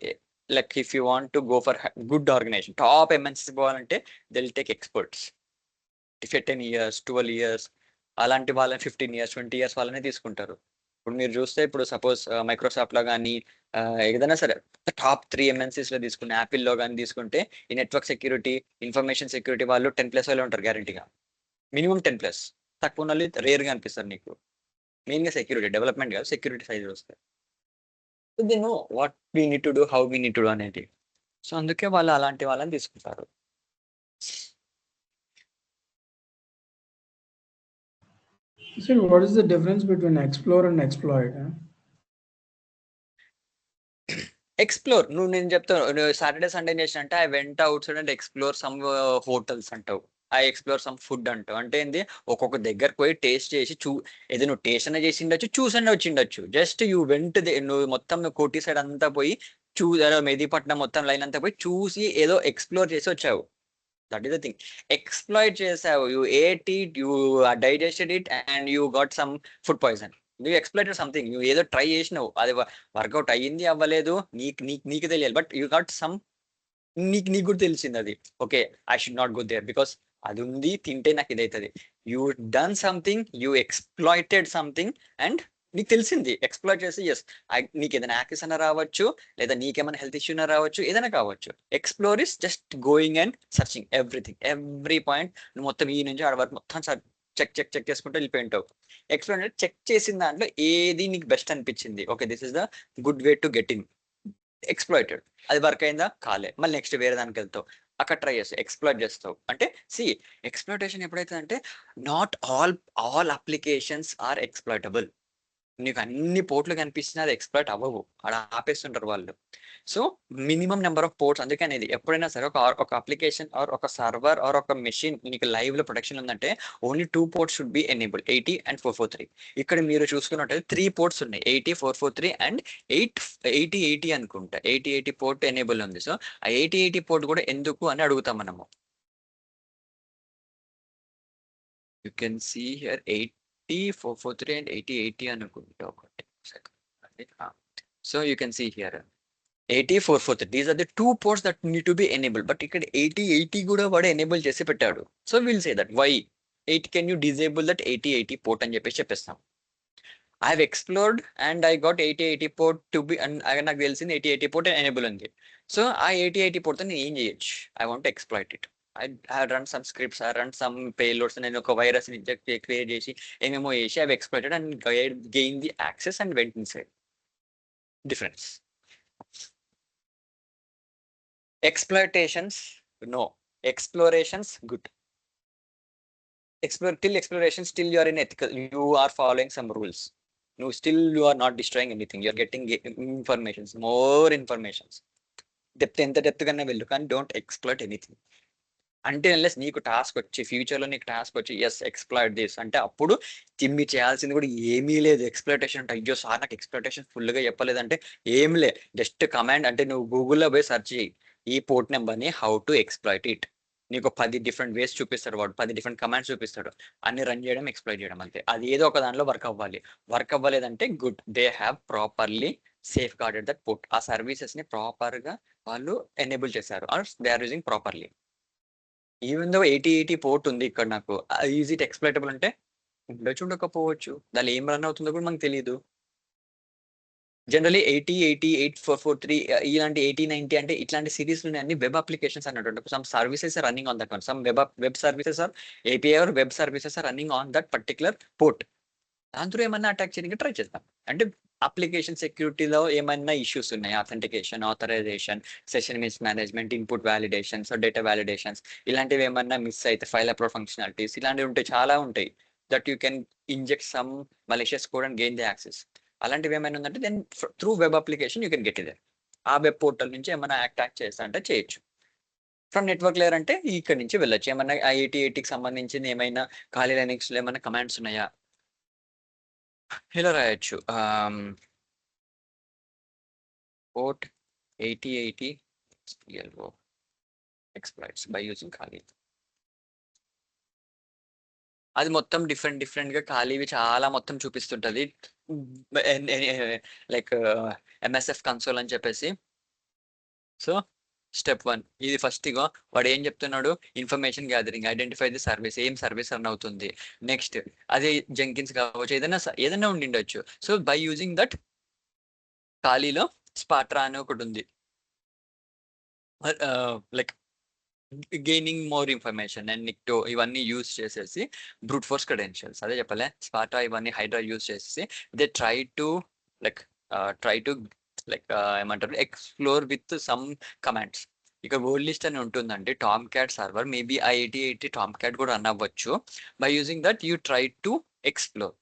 like if you want to go for good organisation top MNCs పోవాలంటే they will take experts 10 years 12 years అలాంటి వాళ్ళని 15 years 20 years వాళ్ళని తీసుకుంటారు. ఇప్పుడు మీరు చూస్తే ఇప్పుడు సపోజ్ మైక్రోసాఫ్ట్ లో కానీ ఏదైనా సరే టాప్ 3 MNCs లో తీసుకుని యాపిల్ లో కానీ తీసుకుంటే ఈ నెట్వర్క్ సెక్యూరిటీ ఇన్ఫర్మేషన్ సెక్యూరిటీ వాళ్ళు 10+ వాళ్ళు ఉంటారు గ్యారంటీగా. మినిమం 10+. తక్కువ ఉన్న వాళ్ళు రేర్గా అనిపిస్తారు నీకు. మెయిన్గా సెక్యూరిటీ డెవలప్మెంట్ కాదు, సెక్యూరిటీ సైజ్ వస్తాయి. So they know what we need to do, how we need to do అనేది. సో అందుకే వాళ్ళు అలాంటి వాళ్ళని తీసుకుంటారు. So what is the difference between explore and exploit? Explore నువ్వు నేను చెప్తాను సాటర్డే సండే చేసినంటే I went outside and explore some hotels అంటావు, ఐ ఎక్స్ప్లోర్ సమ్ ఫుడ్ అంటావు. అంటే ఏంది, ఒక్కొక్క దగ్గరకు పోయి టేస్ట్ చేసి ఏదో నువ్వు టేస్ట్ అన్న చేసి ఉండొచ్చు, చూసండి వచ్చి ఉండొచ్చు. జస్ట్ యూ వెంట నువ్వు మొత్తం కోటి సైడ్ అంతా పోయి మెహదీపట్నం మొత్తం లైన్ అంతా పోయి చూసి ఏదో ఎక్స్ప్లోర్ చేసి వచ్చావు. That is the thing. Exploit చేసావు, you ate it, you digested it and you got some food poison. నువ్వు ఎక్స్ప్లైటెడ్ సంథింగ్, నువ్వు ఏదో ట్రై చేసినావు, అది వర్కౌట్ అయ్యింది అవ్వలేదు నీకు తెలియాలి, బట్ యూ గాట్ సమ్, నీకు కూడా తెలిసింది అది. Okay, I should not go there because అది ఉంది, తింటే నాకు ఇది అవుతుంది. You done something, you exploited something and నీకు తెలిసింది. ఎక్స్ప్లాయిట్ చేసి ఎస్, నీకు ఏదైనా యాక్సెస్ అన్న రావచ్చు, లేదా నీకేమైనా హెల్త్ ఇష్యూ అన్న రావచ్చు, ఏదైనా కావచ్చు. Explore is just going and searching everything, every point. నువ్వు మొత్తం ఈ నుంచి ఆడ వరకు మొత్తం చెక్ చేసుకుంటూ వెళ్ళిపోయింటావు. ఎక్స్ప్లోర్ అంటే చెక్ చేసిన దాంట్లో ఏది నీకు బెస్ట్ అనిపించింది, okay this is the good way to get in. Exploited, అది వర్క్ అయిందా కాలే, మళ్ళీ నెక్స్ట్ వేరే దానికి వెళ్తావు, అక్కడ ట్రై చేస్తావు, ఎక్స్ప్లాయిట్ చేస్తావు. అంటే సి ఎక్స్ప్లాయిటేషన్ ఎప్పుడైతే అంటే నాట్ ఆల్ అప్లికేషన్స్ ఆర్ ఎక్స్ప్లాయిటబుల్. నీకు అన్ని పోర్ట్లు కనిపిస్తున్నా అది ఎక్స్ప్లాయిట్ అవ్వవు, అక్కడ ఆపేస్తుంటారు వాళ్ళు. So minimum number of ports, అందుకే అనేది ఎప్పుడైనా సరే ఒక అప్లికేషన్ ఆర్ ఒక సర్వర్ ఆర్ ఒక మెషిన్ నీకు లైవ్ లో ప్రొటెక్షన్ ఉందంటే only 2 ports should be enable, 80 and 443. ఇక్కడ మీరు చూసుకున్నట్టయితే 3 పోర్ట్స్ ఉన్నాయి, 80, 443 అండ్ 80 అనుకుంటా. 80 పోర్ట్ ఎనేబుల్ ఉంది. సో ఆ 80 పోర్ట్ కూడా ఎందుకు అని అడుగుతాం మనము. You can see here 80, 443 and 80 అనుకుంటా. ఒకటి second. So you can see here 80, 443. These are the 2 ports that need to be enabled. But ఇక్కడ 80 కూడా వాడు ఎనేబుల్ చేసి పెట్టాడు. So will say that why 8 can you disable that 80 port అని చెప్పేసి చెప్పేస్తాం. I have explored and I got 80 port to be, and నాకు తెలిసింది 80 పోర్ట్ ఎనేబుల్ ఉంది. సో ఆ 80 పోర్ట్ నేను ఏం చేయొచ్చు, I want exploit it. I run some scripts, I run some payloads, నేను ఒక వైరస్ ఇంజెక్ట్ క్రియేట్ చేసి ఏమేమో చేసి I exploited and gain the access and went inside. Difference. Exploitations, no. Explorations, good. Till exploration, still you are in ethical. You are following some rules. No, still you are not destroying anything. You are getting informations, more informations. Depth ganna vellu, కానీ don't exploit anything. అంటే unless నీకు task వచ్చి ఫ్యూచర్లో నీకు task వచ్చి yes exploit this అంటే అప్పుడు తిమ్మి చేయాల్సింది కూడా ఏమీ లేదు. ఎక్స్ప్లాయిటేషన్ అంటే అయ్యో సార్ నాకు ఎక్స్ప్లాయిటేషన్ ఫుల్గా చెప్పలేదంటే ఏం లే, జస్ట్ కమాండ్ అంటే నువ్వు గూగుల్లో పోయి సెర్చ్ చేయి ఈ పోర్ట్ నెంబర్ని హౌ టు ఎక్స్ప్లాయిట్ ఇట్. నీకు 10 డిఫరెంట్ వేస్ చూపిస్తాడు వాడు, 10 డిఫరెంట్ కమాండ్స్ చూపిస్తాడు, అన్ని రన్ చేయడం ఎక్స్ప్లాయిట్ చేయడం అంతే. అది ఏదో ఒక దాంట్లో వర్క్ అవ్వాలి. వర్క్ అవ్వలేదంటే good, they have properly safeguarded that port. ఆ సర్వీసెస్ ని ప్రాపర్ గా వాళ్ళు ఎనేబుల్ చేశారు or they are using properly. Even though 80 port ఉంది ఇక్కడ, నాకు ఈజ్ ఇట్ ఎక్స్ప్లాయిటబుల్ అంటే ఉండొచ్చు ఉండకపోవచ్చు, దానిలో ఏం రన్ అవుతుందో కూడా మనకు తెలియదు. జనరలీ 80, 88, 443 ఇలాంటి 80, 90 అంటే ఇట్లాంటి సిరీస్ అన్ని వెబ్ అప్లికేషన్స్ అన్నట్టు. Some services are running on that one, some web services or API or web services are running on that particular port. దాంతో ఏమన్నా అటాక్ చేయడానికి ట్రై చేస్తాం. అంటే అప్లికేషన్ సెక్యూరిటీలో ఏమైనా ఇష్యూస్ ఉన్నాయి, authentication, authorization, session miss management, input validations, data validations, ఇలాంటివి ఏమన్నా miss అయితే ఫైల్ అప్లోడ్ ఫంక్షనాలిటీస్ ఇలాంటివి ఉంటాయి, చాలా ఉంటాయి. That you can inject some malicious code and gain the access. అలాంటివి ఏమైనా ఉందంటే then through web application you can get ఇదే. ఆ వెబ్ పోర్టల్ నుంచి ఏమైనా అటాక్ చేస్తా అంటే చేయొచ్చు. ఫ్రమ్ నెట్వర్క్ లేయర్ అంటే ఇక్కడ నుంచి వెళ్ళొచ్చు. ఏమన్నా 80కి సంబంధించింది ఏమైనా ఖాళీ లైనక్స్లో ఏమైనా కమాండ్స్ ఉన్నాయా ఇలా రాయొచ్చు. Port 8080 PLO exploits by using ఖాళీ. అది మొత్తం డిఫరెంట్ గా ఖాళీవి చాలా మొత్తం చూపిస్తుంటది, లైక్ ఎంఎస్ఎఫ్ కన్సోల్ అని చెప్పేసి. సో స్టెప్ 1 ఇది ఫస్ట్ గా వాడు ఏం చెప్తున్నాడు, information gathering, identify the service, ఏం సర్వీస్ రన్ అవుతుంది. నెక్స్ట్ అదే జెంకిన్స్ కావచ్చు, ఏదైనా ఉండిండొచ్చు. సో బై యూజింగ్ దట్ ఖాళీలో స్పాట్రా అని ఒకటి ఉంది, like gaining more information and Nikto ఇవన్నీ యూస్ చేసేసి బ్రూట్ ఫోర్స్ క్రెడెన్షియల్స్ అదే చెప్పలే స్పాటా ఇవన్నీ హైడ్రా యూస్ చేసేసి they like try to like ఏమంటారు ఎక్స్ప్లోర్ విత్ సమ్ కమాండ్స్. ఇక వర్డ్ లిస్ట్ అని ఉంటుందండి టామ్ క్యాట్ సర్వర్ మేబీ ఆ 8080 టామ్ క్యాట్ కూడా రన్ అవ్వచ్చు. By using that you try to explore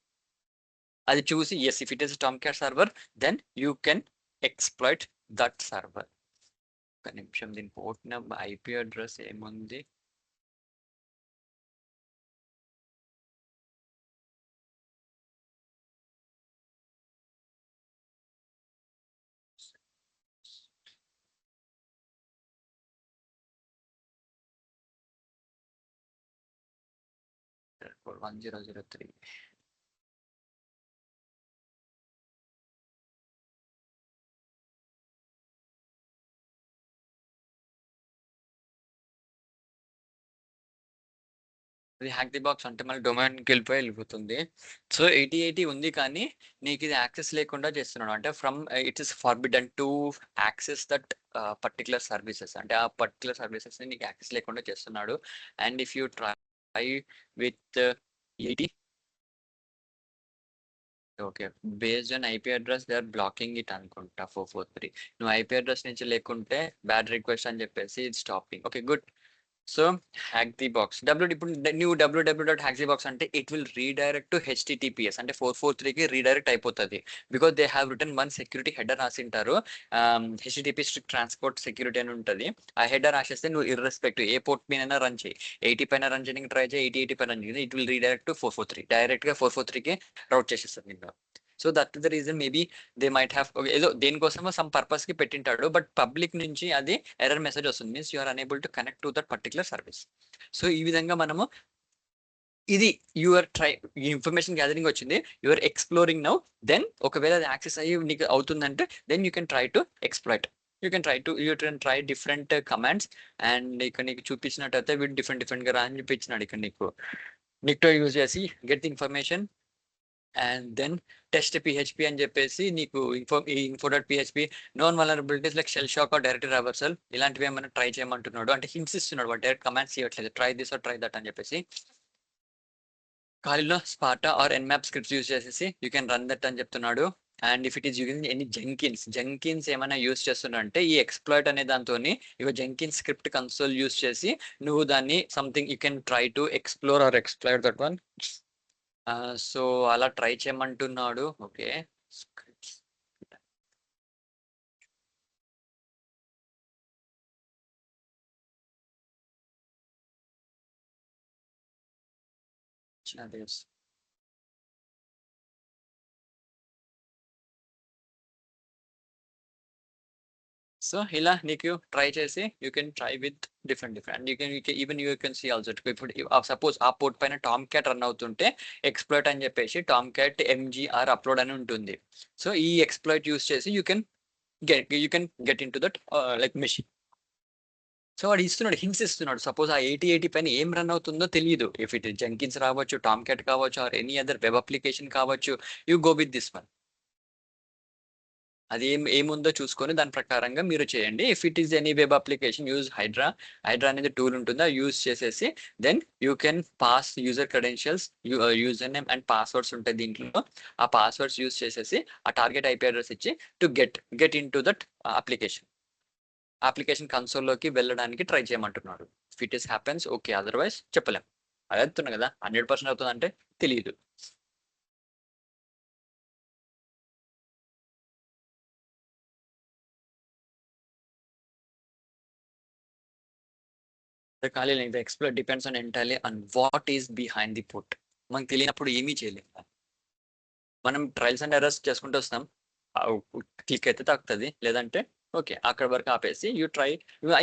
అది చూసి yes if it is Tomcat server then you can exploit that server. ఒక నిమిషం దీని పోర్ట్ నెంబర్ ఐపీ అడ్రస్ ఏముంది. for 1003. ఇది హ్యాక్ ది బాక్స్ అంటే మళ్ళీ డొమైన్కి వెళ్ళిపోతుంది. సో 8080 ఉంది కానీ నీకు ఇది యాక్సెస్ లేకుండా చేస్తున్నాడు అంటే from it is forbidden to access that particular services అంటే ఆ పర్టికులర్ సర్వీసెస్ ని నీకు యాక్సెస్ లేకుండా చేస్తున్నాడు. And if you try with 80 okay based on IP address they are blocking it అనుకుంటా 443. నువ్వు ఐపీ అడ్రస్ నుంచి లేకుంటే బ్యాడ్ రిక్వెస్ట్ అని చెప్పేసి ఇది stopping. Okay good. So hack the box ఇప్పుడు నువ్వు www.hackthebox అంటే it will redirect to HTTPS అంటే 443కి రీడైరెక్ట్ అయిపోతుంది. Because they have return one security header రాసింటారు HTTP స్ట్రిక్ట్ ట్రాన్స్పోర్ట్ సెక్యూరిటీ అని ఉంటుంది. ఆ హెడర్ రాసేస్తే నువ్వు ఇర్రెస్పెక్టివ్ ఏ పోర్ట్ పైన రన్ చేయి 80 పైన రన్ చేయడానికి ట్రై చేయి 80 పైన రన్ చేయి it will redirect to 443 direct గా 443కి రౌట్ చేసేస్తుంది నిన్ను. So that the reason maybe they might have ఏదో దేనికోసమో సమ్ పర్పస్ కి పెట్టింటాడు బట్ పబ్లిక్ నుంచి అది ఎర్రర్ మెసేజ్ వస్తుంది means you're unable to connect to that particular service. So ఈ విధంగా మనము ఇది యువర్ ఇన్ఫర్మేషన్ గ్యాదరింగ్ వచ్చింది యువర్ ఎక్స్ప్లోరింగ్ నౌ దెన్ ఒకవేళ అది యాక్సెస్ అయ్యి నీకు అవుతుందంటే then you can try to exploit you can try different commands. And ఇక్కడ నీకు చూపించినట్టయితే వీడు డిఫరెంట్ గా రాని చూపించినాడు ఇక్కడ నీకు నిక్టో యూజ్ చేసి get the information and then test PHP అని చెప్పేసి నీకు info.php known vulnerabilities like shell shock or direct reversal ఇలాంటివి ఏమైనా ట్రై చేయమంటున్నాడు అంటే హింట్స్ ఇస్తున్నాడు వాడు డైరెక్ట్ కమాండ్స్ చేయట్లేదు try this or try that అని చెప్పేసి. ఖాళీలో స్పాటా ఆర్ ఎన్మ్యాప్ స్క్రిప్ట్స్ యూజ్ చేసేసి యూ కెన్ రన్ దట్ అని చెప్తున్నాడు. And if it is using any Jenkins ఏమైనా యూజ్ చేస్తున్నా ఈ ఎక్స్ప్లాయిట్ అనే దాంతో ఇక జెంకిన్స్ స్క్రిప్ట్ కన్సోల్ యూజ్ చేసి నువ్వు దాన్ని something you can try to explore or exploit that one. So అలా ట్రై చేయమంటున్నాడు. ఓకే సో ఇలా నీకు ట్రై చేసి you can try with different you can see also ఇప్పుడు సపోజ్ ఆ పోర్ట్ పైన టామ్ క్యాట్ రన్ అవుతుంటే ఎక్స్ప్లాయిట్ అని చెప్పేసి టామ్ క్యాట్ MGR అప్లోడ్ అని ఉంటుంది. సో ఈ ఎక్స్ప్లాయిట్ యూస్ చేసి you can get in to that like machine. So వాడు ఇస్తున్నాడు హింట్స్ ఇస్తున్నాడు సపోజ్ ఆ 8080 పైన ఏం రన్ అవుతుందో తెలియదు ఇఫ్ ఇట్ జెంకిన్స్ రావచ్చు టామ్ క్యాట్ కావచ్చు or any other web application కావచ్చు you go with this one. అది ఏముందో చూసుకొని దాని ప్రకారంగా మీరు చేయండి. If it is any web application use Hydra అనేది టూల్ ఉంటుందా యూజ్ చేసేసి then you can pass user credentials user name and passwords ఉంటాయి దీంట్లో. ఆ పాస్వర్డ్స్ యూజ్ చేసేసి ఆ టార్గెట్ IP అడ్రస్ ఇచ్చి to get in to that application కన్సోల్లోకి వెళ్ళడానికి ట్రై చేయమంటున్నాడు. If it is happens okay otherwise చెప్పలేం. అది అవుతున్నా కదా 100% అవుతుందంటే తెలియదు. ఖాళీ లేదు explore depends on entirely on what is behind the put. మనకు తెలియనప్పుడు ఏమీ చేయలేము. మనం ట్రయల్స్ అండ్ ఎర్రర్స్ చేసుకుంటూ వస్తాం క్లిక్ అయితే తాకుతుంది లేదంటే ఓకే అక్కడ వరకు ఆపేసి యూ ట్రై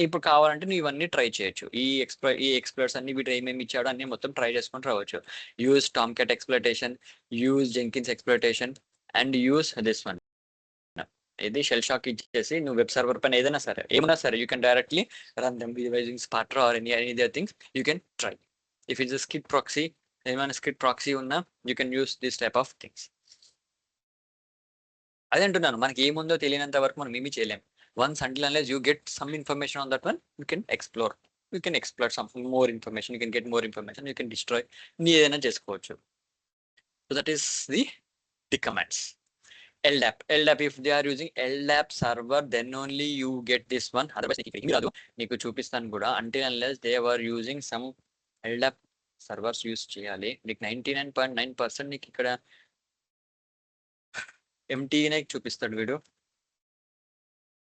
ఇప్పుడు కావాలంటే నువ్వు ఇవన్నీ ట్రై చేయొచ్చు. ఈ ఎక్స్ప్లోర్స్ అన్ని వీటి ఏమేమి ఇచ్చాడో అన్ని మొత్తం ట్రై చేసుకొని రావచ్చు. Use Tomcat exploitation use Jenkins exploitation and use this one ఇది షెల్ షాక్ ఇచ్చేసి నువ్వు వెబ్ సర్వర్ పైన ఏదైనా సరే you can directly run them using స్పాట్రా or any other things you can try. If it's script proxy ఏమైనా script proxy ఉన్నా you can use this type of things. అదే అంటున్నాను మనకి ఏముందో తెలియనంత వరకు మనం ఏమీ చేయలేం. Once until unless you get some information on that one you can explore. You can explore some more information, you can get more information, you can destroy, నీ ఏదైనా చేసుకోవచ్చు. So that is the commands. LDAP, if they are using LDAP server, then only you get this one. Otherwise నీకు ఏమీ రాదు. నీకు చూపిస్తాను కూడా. Until unless they were using some LDAP servers use చేయాలి. నీకు 99.9% నీకు ఇక్కడ ఎంటీనే చూపిస్తాడు వీడు.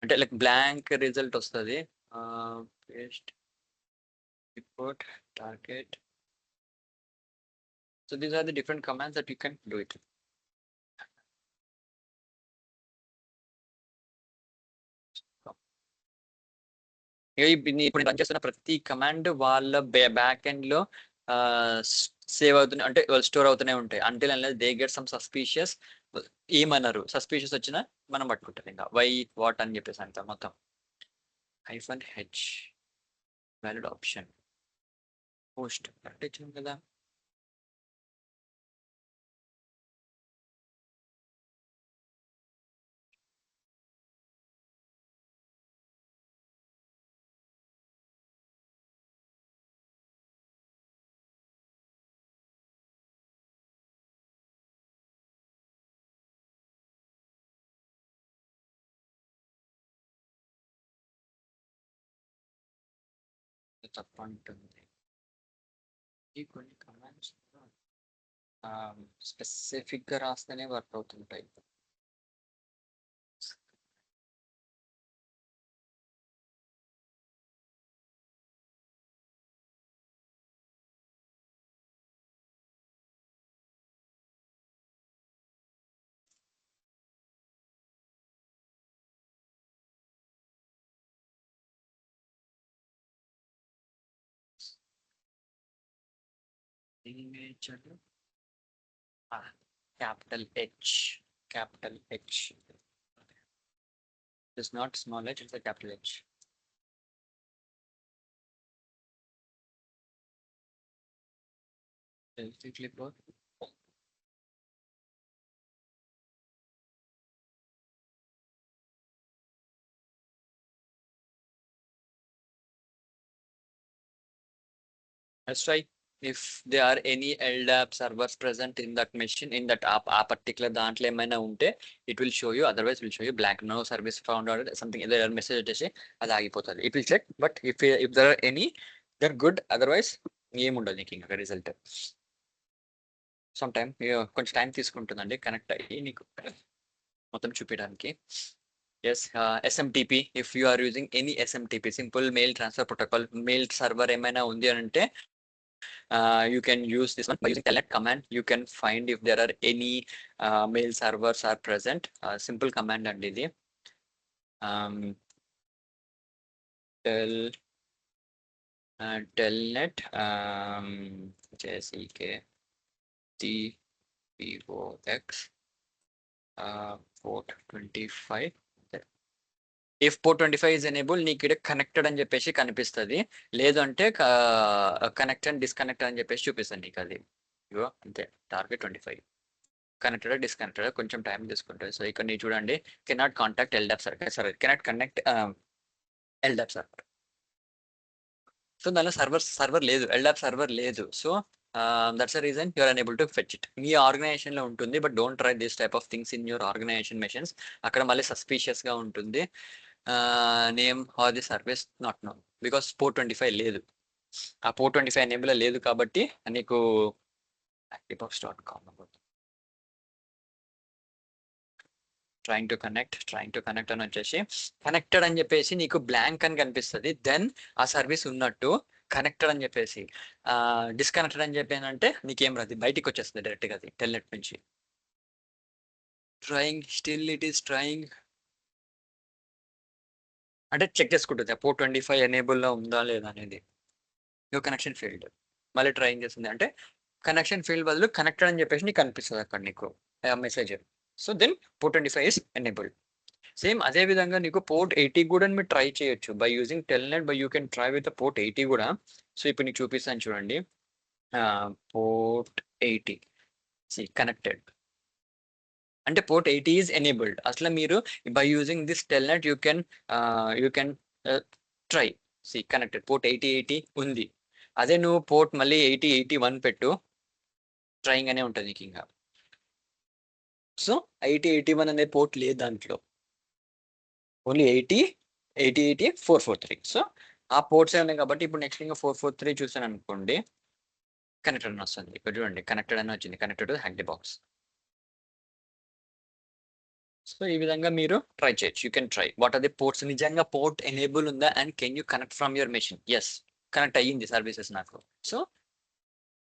అంటే లైక్ బ్లాంక్ రిజల్ట్ వస్తుంది. Paste report target. So these are the different commands that you can do it. ఇప్పుడు రన్ చేస్తున్న ప్రతి కమాండ్ వాళ్ళ బ్యాక్ ఎండ్ లో సేవ్ అవుతున్నాయి, అంటే స్టోర్ అవుతూనే ఉంటాయి. Until unless they get some suspicious, ఏమన్నారు సస్పీషియస్ వచ్చినా మనం పట్టుకుంటాం ఇంకా వై వాట్ అని చెప్పేసి అంత మొత్తం. -h valid option post correct ఇచ్చాం కదా. తప్ప ఉంటుంది. ఈ కొన్ని కమాండ్స్ స్పెసిఫిక్ గా రాస్తేనే వర్క్ అవుతుంటాయి. Capital H. It's not small h, it's a capital H. Clipboard. Let's try. If there are any LDAP servers present in that machine, in that particular దాంట్లో ఏమైనా ఉంటే it will show you, otherwise will show you blank, no service found or something, either message వచ్చేసి అది ఆగిపోతుంది. It will check, but if there are any, they're good, otherwise ఏముండదు నీకు ఇంకా result. Some time కొంచెం టైం తీసుకుంటుందండి కనెక్ట్ అయ్యి నీకు మొత్తం చూపించడానికి. Yes, SMTP, if you are using any SMTP, simple mail transfer protocol, mail server ఏమైనా ఉంది అని అంటే you can use this one by using telnet command. You can find if there are any mail servers are present. Simple command and ఇది telnet jck tpox port 25. If port 25 is enabled, నీకు ఇక్కడ connected అని చెప్పేసి కనిపిస్తుంది. లేదు అంటే connect and disconnect అని చెప్పేసి చూపిస్తుంది నీకు అది. ఇగో అంతే, టార్గెట్ 25 కనెక్టెడ్ డిస్కనెక్టెడ్ కొంచెం టైం తీసుకుంటుంది. సో ఇక్కడ మీరు చూడండి, cannot contact LDAP server, sorry cannot connect LDAP server. So దానిలో సర్వర్ లేదు, LDAP సర్వర్ లేదు. So that's the reason you're unable to fetch it. మీ ఆర్గనైజేషన్ లో ఉంటుంది, but don't try this type of things in your organization machines. అక్కడ మళ్ళీ suspicious గా ఉంటుంది. Name or the service not known, because port 25 లేదు. ఆ పోర్ట్ 25 ఎనేబుల్ లేదు కాబట్టి నీకు activebox.com ట్రైంగ్ టు కనెక్ట్ అని వచ్చేసి కనెక్టెడ్ అని చెప్పేసి నీకు బ్లాంక్ అని కనిపిస్తుంది. దెన్ ఆ సర్వీస్ ఉన్నట్టు. కనెక్టెడ్ అని చెప్పేసి డిస్కనెక్టెడ్ అని చెప్పేసి అంటే నీకేం రాదు, బయటికి వచ్చేస్తుంది డైరెక్ట్ గా అది టెల్నెట్ నుంచి. Trying, still it is trying అంటే చెక్ చేసుకుంటుంది పోర్ట్ 25 ఎనేబుల్లో ఉందా లేదా అనేది. యువర్ కనెక్షన్ ఫీల్డ్ మళ్ళీ ట్రైంగ్ చేస్తుంది అంటే కనెక్షన్ ఫీల్డ్ బదులు కనెక్టెడ్ అని చెప్పేసి నీకు కనిపిస్తుంది అక్కడ నీకు message. So then port 25 is enabled. Same అదే విధంగా నీకు పోర్ట్ 80 కూడా మీరు ట్రై చేయొచ్చు by using telnet, by you can try with port 80 కూడా. సో ఇప్పుడు నీకు చూపిస్తాను చూడండి, పోర్ట్ 80 కనెక్టెడ్ అంటే పోర్ట్ 80 ఈజ్ ఎనేబుల్డ్. అసలు మీరు by using this telnet you can try connected port 8080 ఉంది. అదే నువ్వు పోర్ట్ మళ్ళీ 8081 పెట్టు, ట్రైంగ్ అనే ఉంటుంది నీకు ఇంకా. సో 8081 అనే పోర్ట్ లేదు దాంట్లో, ఓన్లీ 8080 443. సో ఆ పోర్ట్స్ ఉన్నాయి కాబట్టి ఇప్పుడు నెక్స్ట్ ఇంకా 443 చూసాను అనుకోండి, కనెక్టెడ్ అని వస్తుంది. ఇక్కడ చూడండి కనెక్టెడ్ అని వచ్చింది, connected to hack the box. So ఈ విధంగా మీరు ట్రై చేయొచ్చు. You can try what are the ports, నిజంగా పోర్ట్ ఎనేబుల్ ఉందా and can you connect from your machine. Yes, connect అయ్యింది సర్వీసెస్ నాకు. So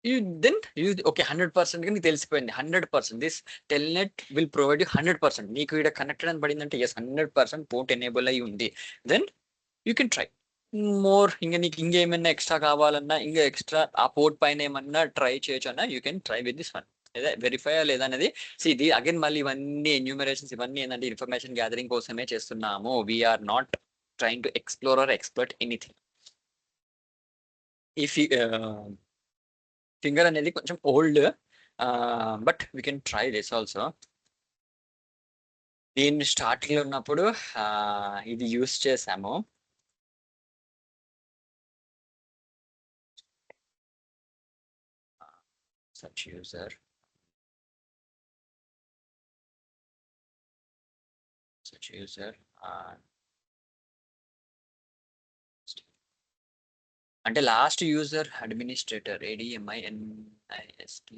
you then you okay 100% నీకు తెలిసిపోయింది. 100% this telnet will provide you 100%. నీకు ఇక్కడ కనెక్టెడ్ అని పడిందంటే ఎస్ 100% పోర్ట్ ఎనేబుల్ అయ్యి ఉంది. Then you can try more. ఇంకా నీకు ఇంకేమైనా ఎక్స్ట్రా కావాలన్నా, ఇంకా ఎక్స్ట్రా ఆ పోర్ట్ పైన ఏమన్నా ట్రై చేయొచ్చు అన్నా, you can try with this one. లేదా వెరిఫై లేదా అనేది ఇది అగైన్ మళ్ళీ ఇవన్నీ ఎన్యూమరేషన్స్ ఇవన్నీ ఏంటంటే ఇన్ఫర్మేషన్ గ్యాదరింగ్ కోసమే చేస్తున్నాము. We're not trying to explore or explore anything. ఈ ఫింగర్ అనేది కొంచెం old, but we can try this also. నేను స్టార్టింగ్ లో ఉన్నప్పుడు ఇది యూస్ చేసాము. సచ్ యూజర్ అంటే last user administrator ADMI NIST.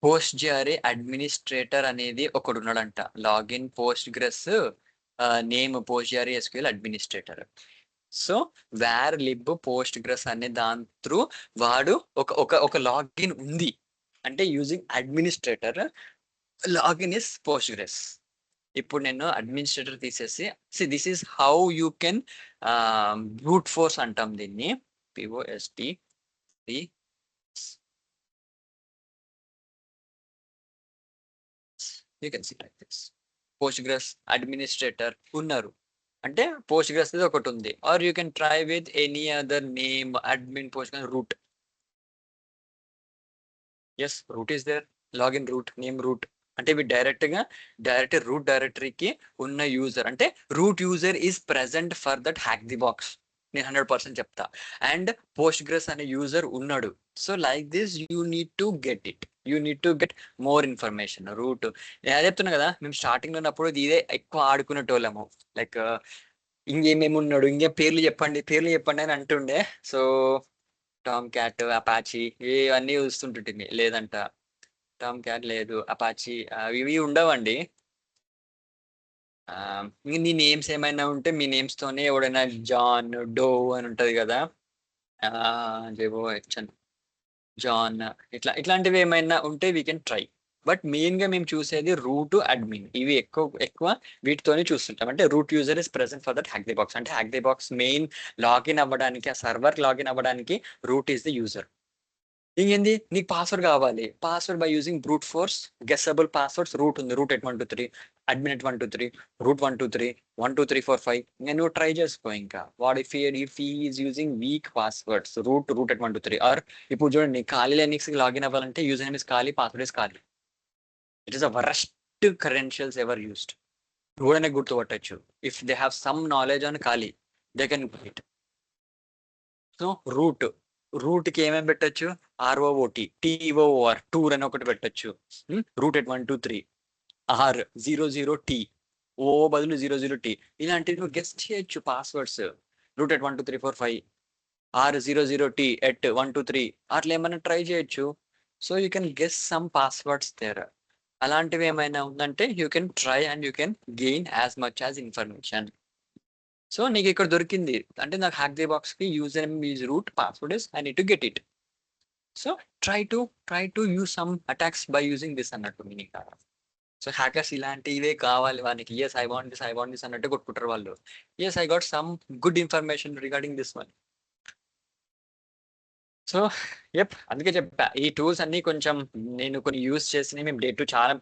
Post G R A administrator అనేది ఒకడు ఉన్నాడంట. Login Postgres name post G R A SQL administrator. So var lib Postgres అనే దాని త్రూ వాడు ఒక లాగిన్ ఉంది అంటే using administrator login is post గ్రెస్. ఇప్పుడు నేను అడ్మినిస్ట్రేటర్ తీసేసి this is how you can brute force అంటాం దీన్ని. POST you can see like this. Postgres administrator ఉన్నారు అంటే పోస్ట్ గ్రెస్ ఒకటి ఉంది. Or you can try with any other name admin post root. Yes, root is there. Login root, name root. అంటే ఇవి direct root డైరెక్టరీకి ఉన్న user. అంటే root user is present for that hack the box. నేను 100% చెప్తా. And post గ్రెస్ అనే user ఉన్నాడు. So like this you need to get it. You need to get more information. Root నేను చెప్తున్నా కదా, మేము స్టార్టింగ్ లో ఉన్నప్పుడు ఇదే ఎక్కువ ఆడుకునేటోళ్ళము. లైక్ ఇంకేమేమి ఉన్నాడు, ఇంకేం పేర్లు చెప్పండి అని అంటుండే. సో టామ్ క్యాట్, అపాచీ ఇవన్నీ చూస్తుంటుంది. లేదంట టామ్ క్యాట్ లేదు, అపాచీ ఇవి ఉండవండి. మీ నేమ్స్ ఏమైనా ఉంటే మీ నేమ్స్ తోనే ఎవడైనా జాన్, డో అని ఉంటది కదా, జేబో హెచ్ఎన్, జాన్, ఇట్లాంటివి ఏమైనా ఉంటే we can try. But main గా మేము చూసేది రూట్, అడ్మిన్. ఇవి ఎక్కువ వీటితోనే చూస్తుంటాం. అంటే root user is present for that hack the box. అంటే hack the box main login అవ్వడానికి, ఆ సర్వర్ లాగిన్ అవ్వడానికి రూట్ ఈస్ ది యూజర్. ఇంకేంది, నీకు పాస్వర్డ్ కావాలి. Password by using brute force guessable passwords. Root ఉంది, root at 123, admin at 123, root 123, 12345. ఇంకా నువ్వు ట్రై చేసుకో. ఇంకా వాడు if is using weak passwords, root at 123. Or ఇప్పుడు చూడండి, ఖాళీ లైనిక్స్ లాగిన్ అవ్వాలంటే యూజర్ నేమ్ ఇస్ ఖాళీ, password is Kali. It is the worst credentials ever used. ఎవడనే గుర్తుపట్టచ్చు. If they have some knowledge on Kali, they can it. So root కి ఏమేమి పెట్టచ్చు, ROOT, TOR, tour అని ఒకటి పెట్టచ్చు. రూట్ ఎట్ 123, R00T, O బదులు 00T. ఇలాంటివి నువ్వు గెస్ట్ చేయొచ్చు passwords. Root at 12345, R00T at 123 అట్లా ఏమైనా ట్రై చేయొచ్చు. So you can guess some passwords there. అలాంటివి ఏమైనా ఉందంటే you can try and you can gain as much as information. So నీకు ఇక్కడ దొరికింది అంటే నాకు హ్యాక్ ది బాక్స్ కి user name is root, password is I need to get it. So try to use some attacks by using this అన్నట్టు meaning. So hackers ఇలాంటివే కావాలి వానికి. ఎస్ ఐ వాంట్ దిస్ అన్నట్టు కొట్టుకుంటారు వాళ్ళు. Yes I got some good information regarding this one. So అందుకే చెప్పా, ఈ టూల్స్ అన్ని కొంచెం నేను కొన్ని యూస్ చేసినవి. మేము చాలా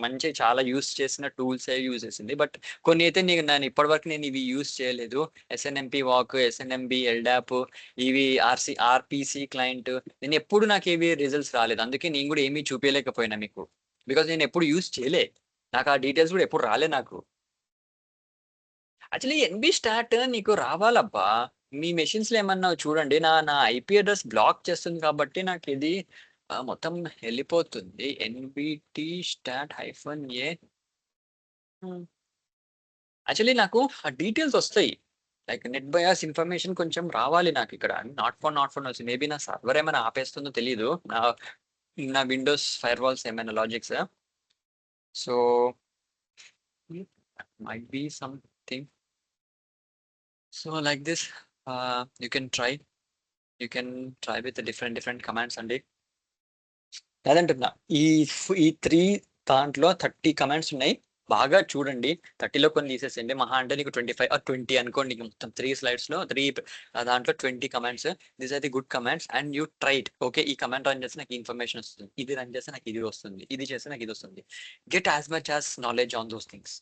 అంటే చాలా యూస్ చేసిన టూల్స్ యూజ్ చేసింది. బట్ కొన్ని అయితే నేను ఇప్పటివరకు ఇవి యూస్ చేయలేదు. SNMP వాక్, SNMP LDAP, ఇవి RPC క్లయింట్. నేను ఎప్పుడు నాకు ఏవి రిజల్ట్స్ రాలేదు. అందుకే నేను కూడా ఏమీ చూపించలేకపోయినా మీకు. బికాజ్ నేను ఎప్పుడు యూస్ చేయలే. నాకు ఆ డీటెయిల్స్ కూడా ఎప్పుడు రాలే నాకు. యాక్చువల్లీ ఎన్బి స్టార్ట్ నీకు రావాలబ్బా. మీ మెషిన్స్ లో ఏమన్నా చూడండి, నా ఐపీ అడ్రస్ బ్లాక్ చేస్తుంది కాబట్టి నాకు ఇది మొత్తం వెళ్ళిపోతుంది. NBT start -a. యాక్చువల్లీ నాకు ఆ డీటెయిల్స్ వస్తాయి, లైక్ నెట్ బయాస్ ఇన్ఫర్మేషన్ కొంచెం రావాలి నాకు ఇక్కడ. నాట్ ఫోన్ వచ్చి మేబీ నా సర్వర్ ఏమైనా ఆపేస్తుందో తెలియదు, నా విండోస్ ఫైర్ వాల్స్ ఏమైనా logics. So might be something. So like this you can try with different commands అండి. లేదంటున్నా ఈ 3 దాంట్లో 30 కమాండ్స్ ఉన్నాయి, బాగా చూడండి. 30లో కొన్ని తీసేసేయండి, మహా అంటే నీకు 25 or 20 అనుకోండి. మొత్తం 3 స్లైడ్స్ లో 3 దాంట్లో 20 commands. These are the good commands and you try it. Okay, ఈ కమాండ్ రన్ చేస్తే నాకు ఇన్ఫర్మేషన్ వస్తుంది, ఇది రన్ చేస్తే నాకు ఇది వస్తుంది, ఇది చేస్తే నాకు ఇది వస్తుంది. Get as much as knowledge on those things.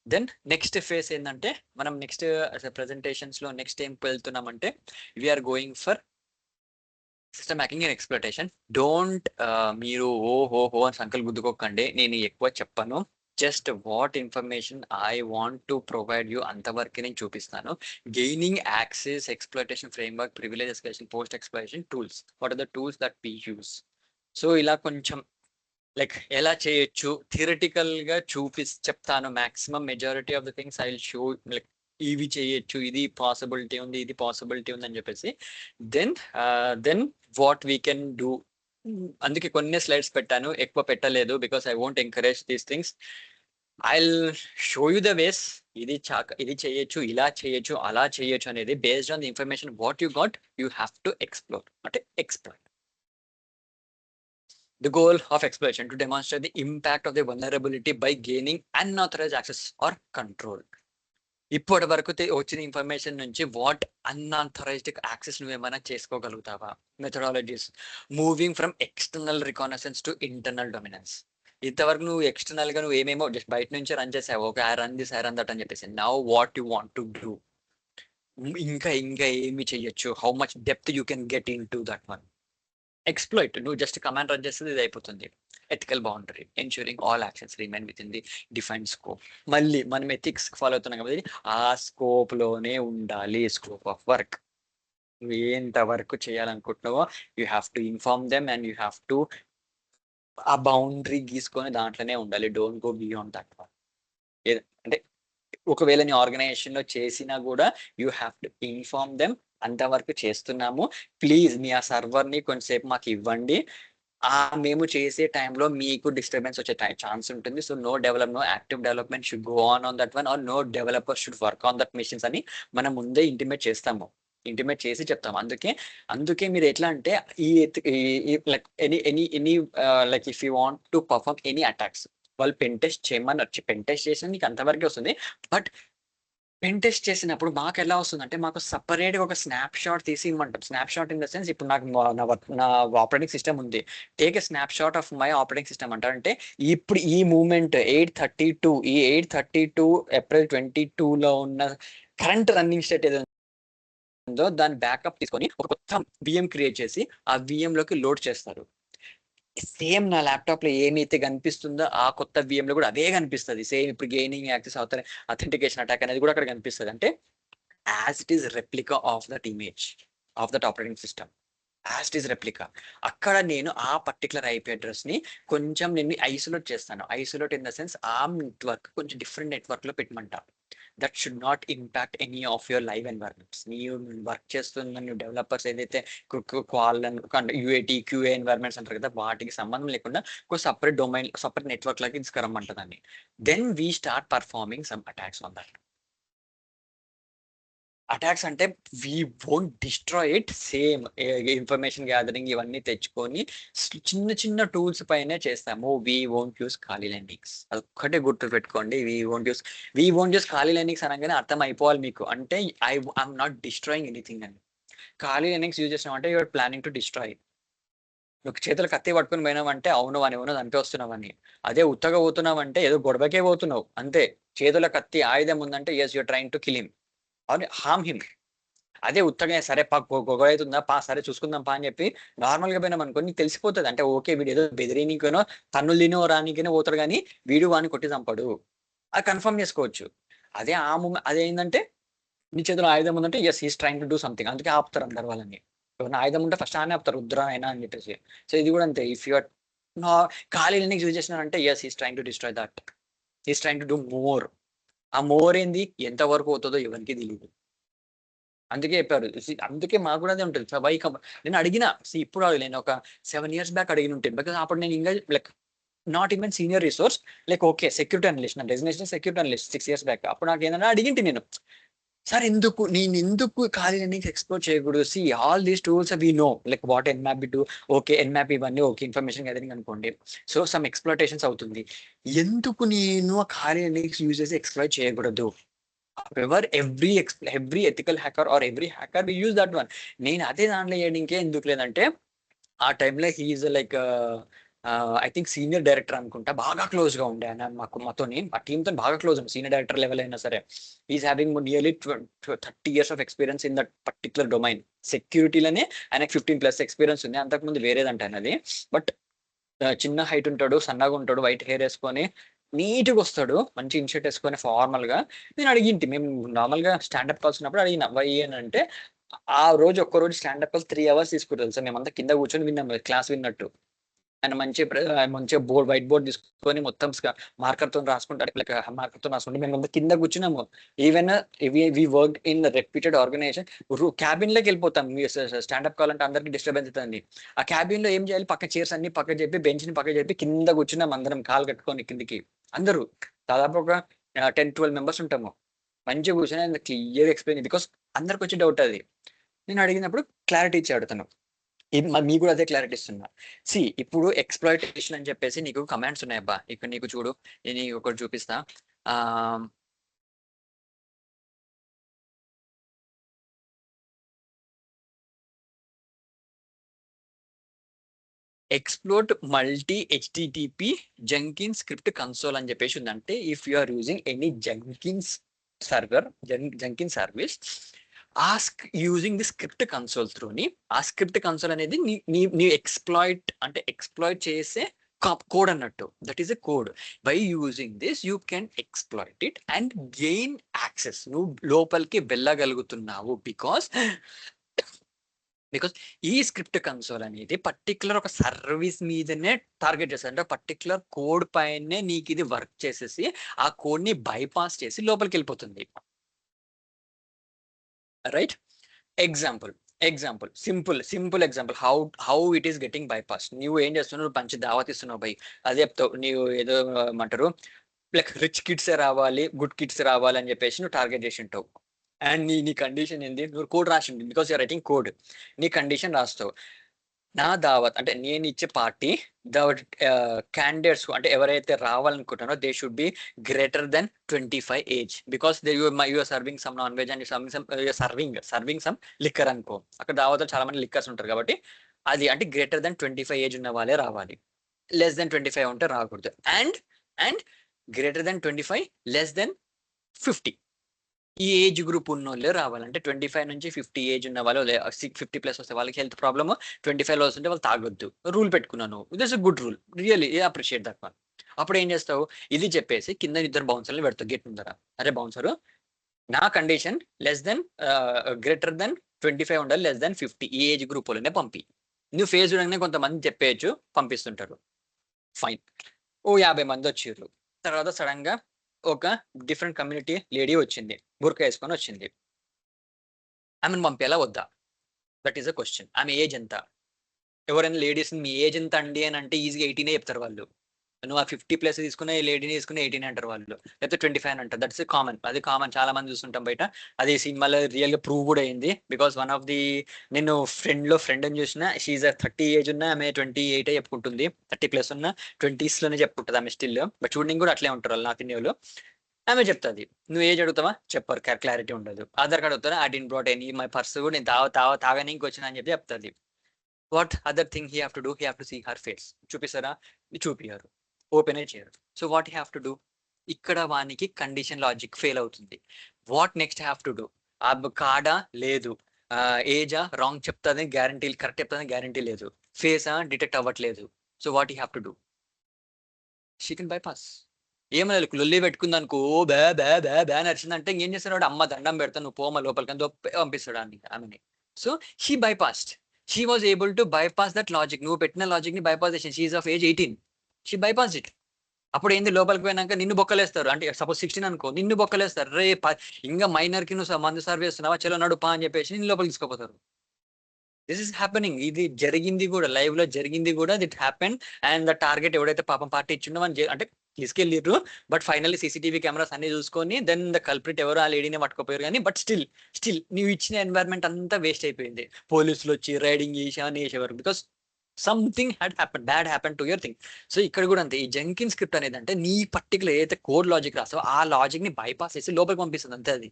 Then next phase ఏంటంటే, మనం నెక్స్ట్ ప్రెజెంటేషన్స్ లో నెక్స్ట్ ఏం వెళ్తున్నామంటే, we're going for system hacking and exploitation. Don't మీరు ఓహో అని సంకల్ గుద్దుకోకండి, నేను ఎక్కువ చెప్పను. Just what information I want to provide you అంతవరకే నేను చూపిస్తాను. Gaining access, exploitation framework, privilege escalation, post exploitation tools. What are the tools that we use. So ఇలా కొంచెం లైక్ ఎలా చేయొచ్చు థియరిటికల్ గా చెప్తాను. Maximum majority of the things I will show, like ఇవి చేయొచ్చు, ఇది పాసిబిలిటీ ఉంది, ఇది పాసిబిలిటీ ఉంది అని చెప్పేసి. Then what we can do. అందుకే కొన్ని స్లైడ్స్ పెట్టాను, ఎక్కువ పెట్టలేదు, because I won't encourage these things. I'll show you the ways. ఇది చేయొచ్చు, ఇలా చేయొచ్చు, అలా చేయొచ్చు అనేది based on the information what you got, you have to explore, అంటే explore. The goal of exploitation to demonstrate the impact of the vulnerability by gaining unauthorized access or control. ఇప్పటి వరకు వచ్చిన ఇన్ఫర్మేషన్ నుంచి వాట్ అన్ఆథరైజ్డ్ యాక్సెస్ నువ్వేమైనా చేసుకోగలుగుతావా. Methodologies moving from external reconnaissance to internal dominance. ఇంతవరకు నువ్వు external గా నువ్వు ఏమేమో జస్ట్ బయట నుంచి రన్ చేసావు, okay I run this, I run that అని చెప్పేసి. Now what you want to do, ఇంకా ఏమి చెయ్యొచ్చు, how much depth you can get in to that one. Exploit, నువ్వు జస్ట్ కమాండ్ రన్ చేస్తే ఇది అయిపోతుంది. Ethical boundary, ensuring all actions remain with in the defined scope. మళ్ళీ మనం ethics follow అవుతున్నాం కాబట్టి ఆ స్కోప్ లోనే ఉండాలి. స్కోప్ ఆఫ్ వర్క్, నువ్వు ఎంత వర్క్ చేయాలనుకుంటున్నావో you have to inform them and you have to ఆ బౌండరీ గీసుకొని దాంట్లోనే ఉండాలి. Don't go beyond that one. అంటే ఒకవేళ నీ ఆర్గనైజేషన్ లో చేసినా కూడా you have to inform them, అంతవరకు చేస్తున్నాము, ప్లీజ్ మీ ఆ సర్వర్ ని కొంచెంసేపు మాకు ఇవ్వండి. మేము చేసే టైంలో మీకు డిస్టర్బెన్స్ వచ్చే ఛాన్స్ ఉంటుంది. So no active development should go on that one, or no developer should work on that machines అని మనం ముందే ఇంటిమేట్ చేసి చెప్తాము. అందుకే మీరు ఎట్లా అంటే like any like if you want to perform any attacks, వాళ్ళు పెన్ టెస్ట్ చేయమని వచ్చి పెన్ టెస్ట్ చేసిన నీకు అంతవరకే వస్తుంది. బట్ పెన్ టెస్ట్ చేసినప్పుడు మాకు ఎలా వస్తుందంటే, మాకు సపరేట్ గా ఒక స్నాప్ షాట్ తీసి ఇవ్వమంటాం. Snapshot in the sense, ఇప్పుడు నాకు నా ఆపరేటింగ్ సిస్టమ్ ఉంది, take a snapshot of my operating system అంటారు. అంటే ఇప్పుడు ఈ మూమెంట్ 8:32 8:32 April 2022లో ఉన్న కరెంట్ రన్నింగ్ స్టేట్ ఏదో ఉందో దాన్ని బ్యాకప్ తీసుకొని ఒక కొత్త VM క్రియేట్ చేసి ఆ VM లోకి లోడ్ చేస్తారు. సేమ్ నా ల్యాప్టాప్ లో ఏమైతే కనిపిస్తుందో ఆ కొత్త VM లో కూడా అదే కనిపిస్తుంది. సేమ్ ఇప్పుడు గెయినింగ్ యాక్సెస్ అథెంటికేషన్ అటాక్ అనేది కూడా అక్కడ కనిపిస్తుంది. అంటే as it is replica of that image of that operating system, as it is replica. అక్కడ నేను ఆ పర్టికులర్ IP అడ్రస్ ని కొంచెం నేను ఐసోలేట్ చేస్తాను. ఐసోలేట్ ఇన్ ద సెన్స్ ఆ నెట్వర్క్ కొంచెం డిఫరెంట్ నెట్వర్క్ లో పెట్టమంటా. That should not impact any of your live environments. నీవు వర్క్ చేస్తున్న నువ్వు డెవలపర్స్ ఏదైతే UAT QA ఎన్వైరన్మెంట్స్ అంటారు కదా, వాటికి సంబంధం లేకుండా ఒక సపరేట్ డొమైన్, సపరేట్ నెట్వర్క్ లాగా తీసుకురమ్మంటుందని. Then we start performing some attacks on that. Attacks అంటే we won't destroy it. Same information gathering ఇవన్నీ తెచ్చుకొని చిన్న టూల్స్ పైనే చేస్తాము. We won't use Kali Linux. అదొక్కటే గుర్తు పెట్టుకోండి. We won't use Kali Linux అనగానే అర్థం అయిపోవాలి మీకు. అంటే ఐఎమ్ నాట్ డిస్ట్రాయింగ్ ఎనీథింగ్ అని. ఖాళీ లెండింగ్స్ యూజ్ చేసినామంటే యూఆర్ ప్లానింగ్ టు డిస్ట్రాయ్. నువ్వు చేతులు కత్తి పట్టుకుని పోయినావంటే అవును అని చంపి వస్తున్నావని. అదే ఉత్తగా పోతున్నావంటే ఏదో గొడవకే పోతున్నావు అంతే. చేతుల కత్తి ఆయుధం ఉందంటే yes you're trying to kill him or harm him. అదే ఉత్తగా సరే గొడవ అవుతుందా సరే చూసుకుందాం అని చెప్పి నార్మల్ గా పోయినాం అనుకో, నీకు తెలిసిపోతుంది. అంటే ఓకే వీడు ఏదో బెదిరినికనో తన్నులు తినో రానికనో పోతాడు, కానీ వీడు వాడిని కొట్టి చంపడు. అది కన్ఫర్మ్ చేసుకోవచ్చు. అదే ఆ మూమెంట్ అదేంటంటే నీ చేతిలో ఆయుధం ఉందంటే yes is trying to do something, అందుకే ఆపుతారు అందరు వాళ్ళని. ఏమన్నా ఆయుధం ఉంటే ఫస్ట్ ఆనే ఆపుతారు, రుద్ర అయినా అని చెప్పేసి. సో ఇది కూడా అంతే, ఇఫ్ యూఆర్ ఖాళీ ఎన్నిక యూజ్ చేసినారంటే ఎస్ is trying to destroy that, is trying to do more. ఆ మోర్ ఏంది ఎంత వరకు అవుతుందో ఎవరికి తెలియదు. అందుకే చెప్పారు. అందుకే మాకు కూడా అదే ఉంటుంది. నేను అడిగిన ఇప్పుడు నేను ఒక 7 years బ్యాక్ అడిగిన ఉంటాను, బికాస్ అప్పుడు నేను ఇంకా like not even senior resource, like okay security analyst, నా designation security analyst 6 years back. అప్పుడు నాకు ఏంటంటే అడిగింటి నేను, సార్ నేను ఎందుకు ఖాళీ ఎన్నింగ్స్ ఎక్స్ప్లోర్ చేయకూడదు? See all these tools we know, like what Nmap do, okay Nmap ఇవన్నీ ఓకే ఇన్ఫర్మేషన్ గ్యాదరింగ్ అనుకోండి. సో సమ్ ఎక్స్ప్లోటేషన్స్ అవుతుంది, ఎందుకు నేను ఖాళీ ఎన్నింగ్స్ యూజ్ చేసి ఎక్స్ప్లోర్ చేయకూడదు? Every ethical hacker or every hacker we use that one. నేను అదే దాంట్లో చేయడానికే ఎందుకు లేదంటే, ఆ టైంలో he is like I think senior director అనుకుంటా, బాగా క్లోజ్ గా ఉండే ఆయన మాతోని, ఆ టీమ్ తో బాగా క్లోజ్ ఉంది, సీనియర్ డైరెక్టర్ లెవెల్ అయినా సరే. Is having nearly 30 years of experience in that particular domain. సెక్యూరిటీలోనే ఆయనకి 15+ ఎక్స్పీరియన్స్ ఉంది, అంతకుముందు వేరేదంట ఆయనది. బట్ చిన్న హైట్ ఉంటాడు, సన్నగా ఉంటాడు, వైట్ హెయిర్ వేసుకొని నీట్గా వస్తాడు, మంచి ఇన్షర్ట్ వేసుకొని ఫార్మల్ గా. నేను అడిగింటి, మేము నార్మల్ గా స్టాండప్ కాల్స్ ఉన్నప్పుడు అడిగిన వై అని అంటే, ఆ రోజు ఒక్కరోజు స్టాండప్ కాల్స్ 3 hours తీసుకుంటారు సార్, మేమంతా కింద కూర్చొని విన్నాం క్లాస్ విన్నట్టు. ఆయన మంచిగా వైట్ బోర్డ్ తీసుకొని మొత్తం మార్కర్ తో రాసుకుంటారు, మార్కర్ తో రాసుకుంటే మేము కింద కూర్చున్నాము. Even we work in reputed organisation, cabin లోకి వెళ్ళిపోతాం. స్టాండప్ కావాలంటే అందరికి డిస్టర్బెన్స్ అవుతుంది. ఆ క్యాబిన్ లో ఏం చేయాలి, పక్క చైర్స్ అన్ని పక్క చెప్పి, బెంచ్ ని పక్క చెప్పి కింద కూర్చున్నాం అందరం, కాలు కట్టుకొని కిందికి. అందరూ దాదాపు ఒక 10-12 members ఉంటాము. మంచిగా కూర్చొని క్లియర్ ఎక్స్ప్లెయిన్, బికాస్ అందరికి వచ్చి డౌట్ అది. నేను అడిగినప్పుడు క్లారిటీ ఇచ్చాడు తను. మీకు కూడా అదే క్లారిటీ ఇస్తున్నా. సి ఇప్పుడు ఎక్స్ప్లాయిటేషన్ అని చెప్పేసి నీకు కమాండ్స్ ఉన్నాయి అబ్బా, ఇక్కడ నీకు చూడు, నేను ఒకటి చూపిస్తా. Exploit multi HTTP Jenkins script console అని చెప్పేసి ఉంది. అంటే if you are using any Jenkins server, Jenkins service, ask using the script console త్రూని, ఆ స్క్రిప్ట్ కన్సోల్ అనేది నీ ఎక్స్ప్లాయిట్ చేసే కోడ్ అన్నట్టు. That is a code. By using this you can exploit it and gain access. నువ్వు లోపలికి వెళ్ళగలుగుతున్నావు, because ఈ స్క్రిప్ట్ కన్సోల్ అనేది పర్టికులర్ ఒక సర్వీస్ మీదనే టార్గెట్ చేస్తుంది. అంటే పర్టికులర్ కోడ్ పైనే నీకు ఇది వర్క్ చేసేసి ఆ కోడ్ ని బైపాస్ చేసి లోపలికి వెళ్ళిపోతుంది. Right? Example simple example how it is getting bypass. నువ్వు ఏం చేస్తున్నావు, పంచి దావత్ ఇస్తున్నావు బై, అదే చెప్తావు నీవు ఏదో ఏమంటారు, లైక్ రిచ్ కిడ్సే రావాలి, గుడ్ కిడ్స్ రావాలి అని చెప్పేసి నువ్వు టార్గెట్ చేసి ఉంటావు. అండ్ నీ కండిషన్ ఏంది, నువ్వు కోడ్ రాసింది, బికాస్ యూఆర్ రైటింగ్ కోడ్. నీ కండిషన్ రాస్తావు, నా దావత్ అంటే నేను ఇచ్చే పార్టీ క్యాండిడేట్స్ అంటే ఎవరైతే రావాలనుకుంటున్నారో they should be greater than 25 age, because you're serving some non veg and serving some liquor అనుకో. అక్కడ దావత్ చాలా మంది లిక్కర్స్ ఉంటారు కాబట్టి అది అంటే గ్రేటర్ దెన్ 25 ఏజ్ ఉన్న వాళ్ళే రావాలి, లెస్ దెన్ 25 ఉంటే రాకూడదు. And greater than 25, less than 50 ఈ ఏజ్ గ్రూప్ ఉన్న వాళ్ళే రావాలంటే 25 నుంచి 50 ఏజ్ ఉన్న వాళ్ళు, 50+ వస్తే వాళ్ళకి హెల్త్ ప్రాబ్లమ్, 25 వస్తుంటే వాళ్ళు తాగొద్దు. రూల్ పెట్టుకున్నాను, this is good rule, really appreciate that one. అప్పుడు ఏం చేస్తావు, ఇది చెప్పేసి కింద 2 బౌన్సర్లు పెడతావు గేట్ ముందర. అరే బౌన్సర్, నా condition less than greater than 25 ఉండాలి, లెస్ దెన్ 50 ఈ ఏజ్ గ్రూప్ వాళ్ళనే పంపి. నువ్వు ఫేస్ చూడగానే కొంతమంది చెప్పేయచ్చు, పంపిస్తుంటారు. ఫైన్, ఓ 50 మంది వచ్చారు. తర్వాత సడన్ గా ఒక డిఫరెంట్ కమ్యూనిటీ లేడీ వచ్చింది, బుర్కా వేసుకొని వచ్చింది. ఆమెను పంపేలా వద్దా? That is a question. ఆమె ఏజ్ ఎంత? ఎవరైనా లేడీస్ మీ ఏజ్ ఎంత అండి అని అంటే ఈజీగా 18 చెప్తారు వాళ్ళు. నువ్వు ఆ 50+ తీసుకున్న లేడీని తీసుకుని 18 అంటారు వాళ్ళు, లేకపోతే 25 అంటారు. దట్స్ కామన్, అది కామన్, చాలా మంది చూస్తుంటాం బయట. అది సినిమాలో రియల్ గా ప్రూవ్ కూడా అయింది. బికాస్ వన్ ఆఫ్ ది నేను ఫ్రెండ్ అని చూసిన, షీఈ్ 30 ఏజ్ ఉన్న ఆమె 28 చెప్పుకుంటుంది, 30+ ఉన్న 20s లోనే చెప్పుకుంటుంది ఆమె స్టిల్. బట్ చూడడానికి కూడా అట్లే ఉంటారు వాళ్ళు, నార్త్ ఇండియాలో. ఆమె చెప్తుంది, నువ్వు ఏజ్ అడుగుతావా, చెప్పరు, క్లారిటీ ఉండదు. ఆధార్ కార్డ్ అవుతారా, I didn't brought any, my purse కూడా నేను తాగనీకి వచ్చిన అని చెప్పి చెప్తుంది. What other thing he have to do, he have to see her face. చూపిస్తారా? చూపియారు, ఓపెన్ చేయరు. So what he have to do, ఇక్కడ వానికి కండిషన్ లాజిక్ ఫెయిల్ అవుతుంది. What next have to do, ఆ కార్డా లేదు, ఏజా రాంగ్ చెప్తాదని గ్యారంటీ, కరెక్ట్ చెప్తాదని గ్యారంటీ లేదు, ఫేసా డిటెక్ట్ అవ్వట్లేదు. So what he have to do, she can bypass. ఏమన్నా లొల్లి పెట్టుకుంది అనుకో, బే బే బే బే నడిచిందంటే ఇంకేం చేస్తాడు వాడు, అమ్మ దండం పెడతాను నువ్వు పోమ లోపలికి అని పంపిస్తాడు ఆమెని. So she bypassed, she was able to bypass that logic. నువ్వు పెట్టిన లాజిక్ ని బైపాస్ చేసింది. She of age 18, she bypass it. అప్పుడు ఏంది, లోపలికి పోయినాక నిన్ను బొక్కలేస్తారు. అంటే సపోజ్ 16 అనుకో, నిన్ను బొక్కలేస్తారు. రే ఇంకా మైనర్ కి నువ్వు మందు సర్వ్ చేస్తున్నావా, చలో నడుపా అని చెప్పేసి నిన్ను లోపలికి తీసుకుపోతారు. This is happening. ఇది జరిగింది కూడా, లైవ్ లో జరిగింది కూడా. దిట్ హ్యాపెన్. అండ్ ద టార్గెట్ ఎవడైతే పాపం పార్టీ ఇచ్చిండో అని అంటే తీసుకెళ్ళిర్రు. బట్ ఫైనల్లీ సీసీటీవీ కెమెరాస్ అన్ని చూసుకొని దెన్ ద కల్ప్రిట్ ఎవరు, ఆ లేడీని పట్టుకోపోయారు. కానీ బట్ స్టిల్ నువ్వు ఇచ్చిన ఎన్వైరన్మెంట్ అంతా వేస్ట్ అయిపోయింది. పోలీసులు వచ్చి రైడింగ్ చేసి అని చేసేవారు. Because something had happen, bad happen to your thing. So ఇక్కడ కూడా అంతే. ఈ జెంకిన్ స్క్రిప్ట్ అనేది అంటే నీ పర్టికులర్ ఏదైతే కోడ్ లాజిక్ రాస్తావో ఆ లాజిక్ ని బైపాస్ చేసి లోపలికి పంపిస్తుంది అంతే. అది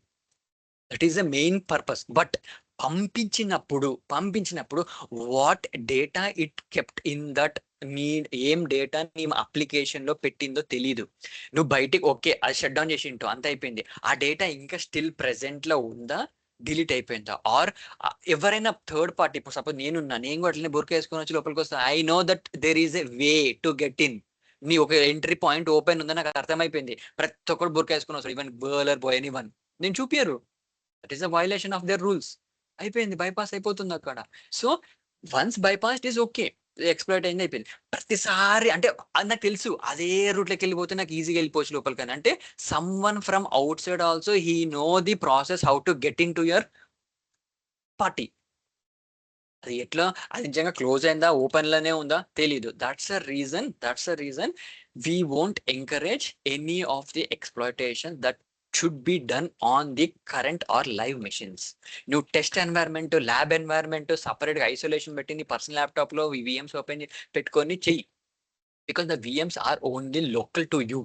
that is the main purpose. But పంపించినప్పుడు what data it kept in that, నీ ఏం డేటా నీ అప్లికేషన్ లో పెట్టిందో తెలీదు. నువ్వు బయటికి ఓకే అది షట్ డౌన్ చేసి ఇంటూ అంత అయిపోయింది. ఆ డేటా ఇంకా స్టిల్ ప్రెసెంట్ లో ఉందా, డిలీట్ అయిపోయిందా? ఆర్ ఎవరైనా థర్డ్ పార్టీ, ఇప్పుడు సపోజ్ నేను కూడా అట్లనే బుర్క వేసుకొని వచ్చి లోపలికి వస్తా. I know that there is a way to get in. నీ ఒక ఎంట్రీ పాయింట్ ఓపెన్ ఉందని నాకు అర్థమైపోయింది. ప్రతి ఒక్కరు బుర్క వేసుకొని వస్తారు, ఈవెన్ గర్ల్ బాయ్ ఎనీవన్. నేను చూపియరు. That is a violation of their rules. అయిపోయింది, బైపాస్ అయిపోతుంది అక్కడ. So once bypass is okay, exploit అయింది, అయిపోయింది. ప్రతిసారి అంటే అది నాకు తెలుసు, అదే రూట్లోకి వెళ్ళిపోతే నాకు ఈజీగా వెళ్ళిపోవచ్చు లోపలికని. అంటే some one from out side also he know the process how to get in to your party. అది ఎట్లా, అది నిజంగా క్లోజ్ అయిందా, ఓపెన్ లోనే ఉందా తెలీదు. That's a reason we won't encourage any of the exploitation that should be done on the current or live machines. నువ్వు test environment, lab environment separate గా ఐసోలేషన్ పెట్టి నీ పర్సనల్ ల్యాప్టాప్ లో విఎమ్స్ ఓపెన్ పెట్టుకొని చెయ్యి. Because the VMs are only local to you.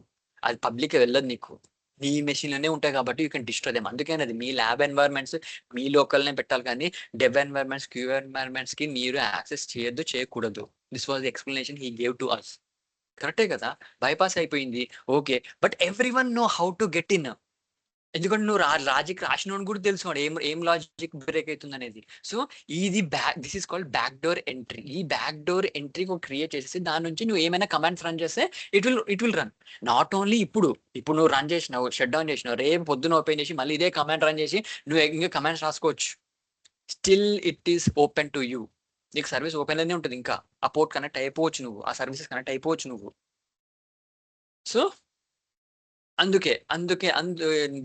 అది public వెళ్ళదు, నీకు నీ మెషిన్ లోనే ఉంటాయి కాబట్టి యూ కెన్ డిస్ట్రాయ్ దెమ్. అందుకే అది మీ ల్యాబ్ ఎన్వైర్న్మెంట్స్ మీ లోకల్నే పెట్టాలి, కానీ డెవ్ ఎన్వైర్న్మెంట్స్, క్యూ ఎన్వైర్న్మెంట్స్ కి మీరు యాక్సెస్ చేయకూడదు. This was the explanation he gave to us. కరెక్టే కదా, బైపాస్ అయిపోయింది okay. But everyone know how to get in. ఎందుకంటే నువ్వు లాజిక్ రాసినోడు కూడా తెలుసు ఏం లాజిక్ బ్రేక్ అవుతుంది అనేది. సో ఇది this is called back door entry. ఈ బ్యాక్ డోర్ ఎంట్రీ క్రియేట్ చేసేసి దాని నుంచి నువ్వు ఏమైనా కమాండ్స్ రన్ చేస్తే it will run. Not only ఇప్పుడు నువ్వు రన్ చేసినావు, షట్ డౌన్ చేసినావు, రేపు పొద్దున ఓపెన్ చేసి మళ్ళీ ఇదే కమాండ్ రన్ చేసి నువ్వు ఇంకా కమాండ్స్ రాసుకోవచ్చు. Still it is open to you. నీకు సర్వీస్ ఓపెన్ లోనే ఉంటుంది. ఇంకా ఆ పోర్ట్ కనెక్ట్ అయిపోవచ్చు, నువ్వు ఆ సర్వీసెస్ కనెక్ట్ అయిపోవచ్చు నువ్వు. సో అందుకే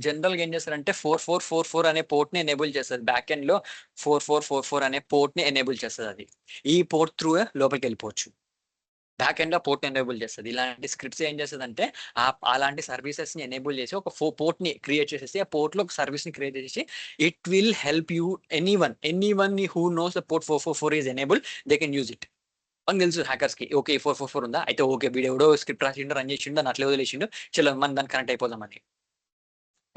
జనరల్ గా ఏం చేస్తారంటే 4444 అనే పోర్ట్ ని ఎనేబుల్ చేస్తుంది. బ్యాక్ ఎండ్ లో 4444 అనే పోర్ట్ ని ఎనేబుల్ చేస్తుంది. అది ఈ పోర్ట్ త్రూ లోపలికి వెళ్ళిపోవచ్చు. బ్యాక్ ఎండ్ లో పోర్ట్ ఎనేబుల్ చేస్తుంది. ఇలాంటి స్క్రిప్ట్స్ ఏం చేస్తుంది అంటే అలాంటి సర్వీసెస్ ని ఎనేబుల్ చేసి ఒక పోర్ట్ ని క్రియేట్ చేసేసి ఆ పోర్ట్ లో ఒక సర్వీస్ ని క్రియేట్ చేసి it will help you. Anyone who knows the port 444 is enable, they can use it. అని తెలుసు హ్యాకర్స్ కి. ఓకే 444 ఉందా, అయితే ఓకే వీడు ఎవడో స్క్రిప్ట్ రాసిండు, రన్ చేసిండు, అని అట్లే వదిలేసిండు, చలో మనం దాన్ని కనెక్ట్ అయిపోదామని.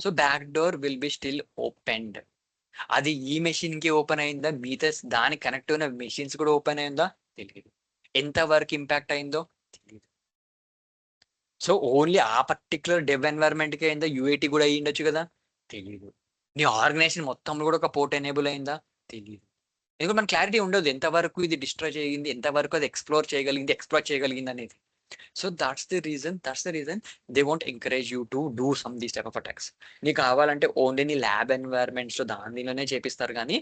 So back door will be still opened. అది ఈ మెషిన్ కి ఓపెన్ అయిందా, మిగతా దానికి కనెక్ట్ అయిన మెషిన్స్ కూడా ఓపెన్ అయిందా తెలియదు. ఎంత వరకు ఇంపాక్ట్ అయిందో తెలియదు. సో ఓన్లీ ఆ పర్టికులర్ డెవ్ ఎన్వైర్న్మెంట్ కి అయిందా, యూఏటీ కూడా అయ్యి ఉండొచ్చు కదా తెలియదు. నీ ఆర్గనైజేషన్ మొత్తంలో కూడా ఒక పోర్ట్ ఎనేబుల్ అయిందా తెలియదు. ఎందుకంటే మన క్లారిటీ ఉండదు ఎంతవరకు ఇది డిస్ట్రాయ్ చేయగలిగింది, ఎంతవరకు అది ఎక్స్ప్లోర్ చేయగలిగింది అనేది. So that's the reason they won't encourage you to do some these type of attacks. నీకు కావాలంటే ఓన్లీ నీ ల్యాబ్ ఎన్వైర్న్మెంట్స్ లో దానిలోనే చేపిస్తారు, కానీ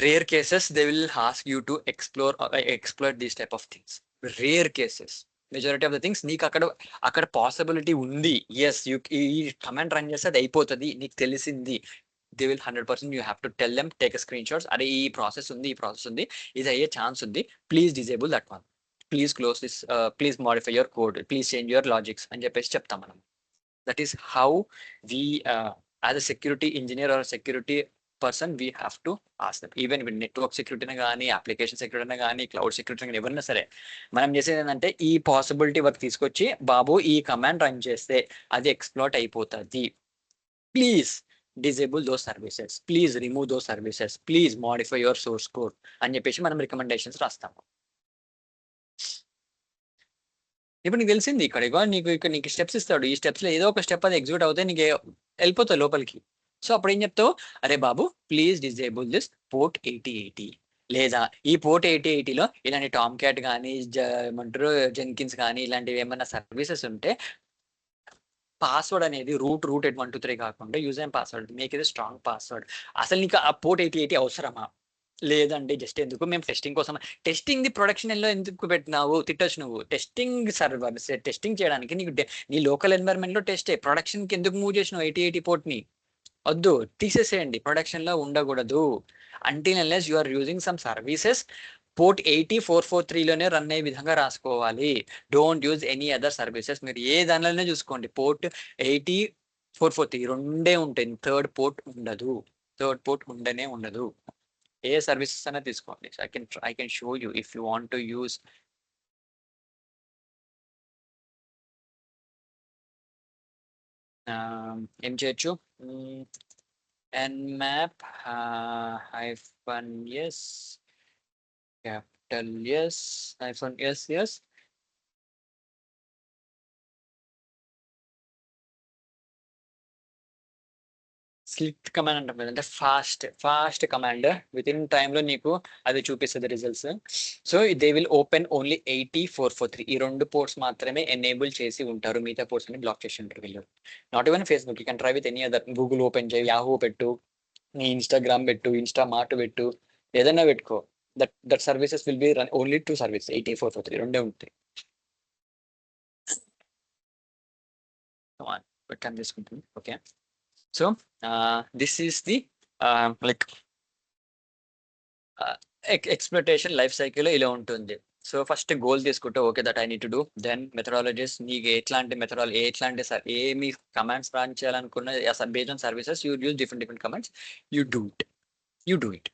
rare cases they will ask you to explore these type of things. Rare cases. Majority of the things నీకు అక్కడ possibility ఉంది. ఎస్ యూ ఈ కమాండ్ రన్ చేస్తే అది అయిపోతుంది, నీకు తెలిసింది. They will 100% you have to tell them, take screen shots, అరే ఈ ప్రాసెస్ ఉంది, ఇది అయ్యే ఛాన్స్ ఉంది, please disable that one, please close this, please modify your code, please change your logics అని చెప్పేసి చెప్తాం మనం. That is how we as a security engineer or security person we have to ask them. Even network సెక్యూరిటీనే కానీ, application సెక్యూరిటీనే కానీ, cloud security కానీ, ఎవరైనా సరే మనం చేసేది ఏంటంటే ఈ పాసిబిలిటీ వరకు తీసుకొచ్చి, బాబు ఈ కమాండ్ రన్ చేస్తే అది ఎక్స్ప్లోట్ అయిపోతుంది, please disable those services, please remove those services, please modify your source code అని చెప్పేసి మనం రికమెండేషన్స్ రాస్తాము. ఇప్పుడు నీకు తెలిసింది ఇక్కడ నీకు స్టెప్స్ ఇస్తాడు. ఈ స్టెప్స్ లో ఏదో ఒక స్టెప్ అది ఎగ్జిక్యూట్ అవుతే నీకు వెళ్ళిపోతావు లోపలికి. సో అప్పుడు ఏం చెప్తావు, అరే బాబు ప్లీజ్ డిజేబుల్ దిస్ పోర్ట్ 8080, లేదా ఈ పోర్ట్ 8080లో ఇలాంటి టామ్ క్యాట్ కానీ ఏమంటారు జెన్కిన్స్ కానీ ఇలాంటివి ఏమైనా సర్వీసెస్ ఉంటే పాస్వర్డ్ అనేది రూట్ 123 కాకుండా యూజ్ అండ్ పాస్వర్డ్ మేక్ ఇది స్ట్రాంగ్ పాస్వర్డ్. అసలు నీకు ఆ పోర్ట్ 8080 అవసరమా? లేదండి జస్ట్ ఎందుకు మేము టెస్టింగ్ కోసం. టెస్టింగ్ ది ప్రొడక్షన్లో ఎందుకు పెట్టినావు? తిట్టొచ్చు నువ్వు. టెస్టింగ్ సర్వర్స్ టెస్టింగ్ చేయడానికి నీకు నీ లోకల్ ఎన్వైరన్మెంట్లో టెస్టే. ప్రొడక్షన్కి ఎందుకు మూవ్ చేసినావు 8080 పోర్ట్ని? వద్దు, తీసేసేయండి, ప్రొడక్షన్లో ఉండకూడదు. Until unless you are using some services port 80443లోనే రన్ అయ్యే విధంగా రాసుకోవాలి. Don't use any other services. మీరు ఏ దానిలోనే చూసుకోండి, పోర్ట్ 80443 రెండే ఉంటాయి, థర్డ్ పోర్ట్ ఉండదు. థర్డ్ పోర్ట్ ఉండనే ఉండదు. ఏ సర్వీసెస్ అయినా తీసుకోండి. I can show you if you want to use. ఏం చేయొచ్చు? nmap hyphen yes capital yes hyphen yes స్లిట్ కమాండ్ అంటాం కదా, అంటే ఫాస్ట్ కమాండ్. విత్ ఇన్ టైంలో నీకు అది చూపిస్తుంది results. So they will open only 80443. ఈ 2 పోర్ట్స్ మాత్రమే ఎనేబుల్ చేసి ఉంటారు, మిగతా పోర్ట్స్ అన్ని బ్లాక్ చేసి ఉంటారు వీళ్ళు. Not even Facebook, you can try with any other. Google open చేయి, యాహూ పెట్టు, నీ ఇన్స్టాగ్రామ్ పెట్టు, ఇన్స్టా మార్ట్ పెట్టు, ఏదైనా పెట్టుకో. That services will be run only 2 service 80443 రెండే ఉంటాయి. పెట్టాను తీసుకుంటుంది. Okay, so this is the like exploitation life cycle ఇలా ఉంటుంది. సో ఫస్ట్ గోల్ తీసుకుంటే okay that I need to do. Then methodologies, నీకు ఎట్లాంటి ఏమి కమాండ్స్ రన్ చేయాలనుకున్న based on services you use different commands. You do it.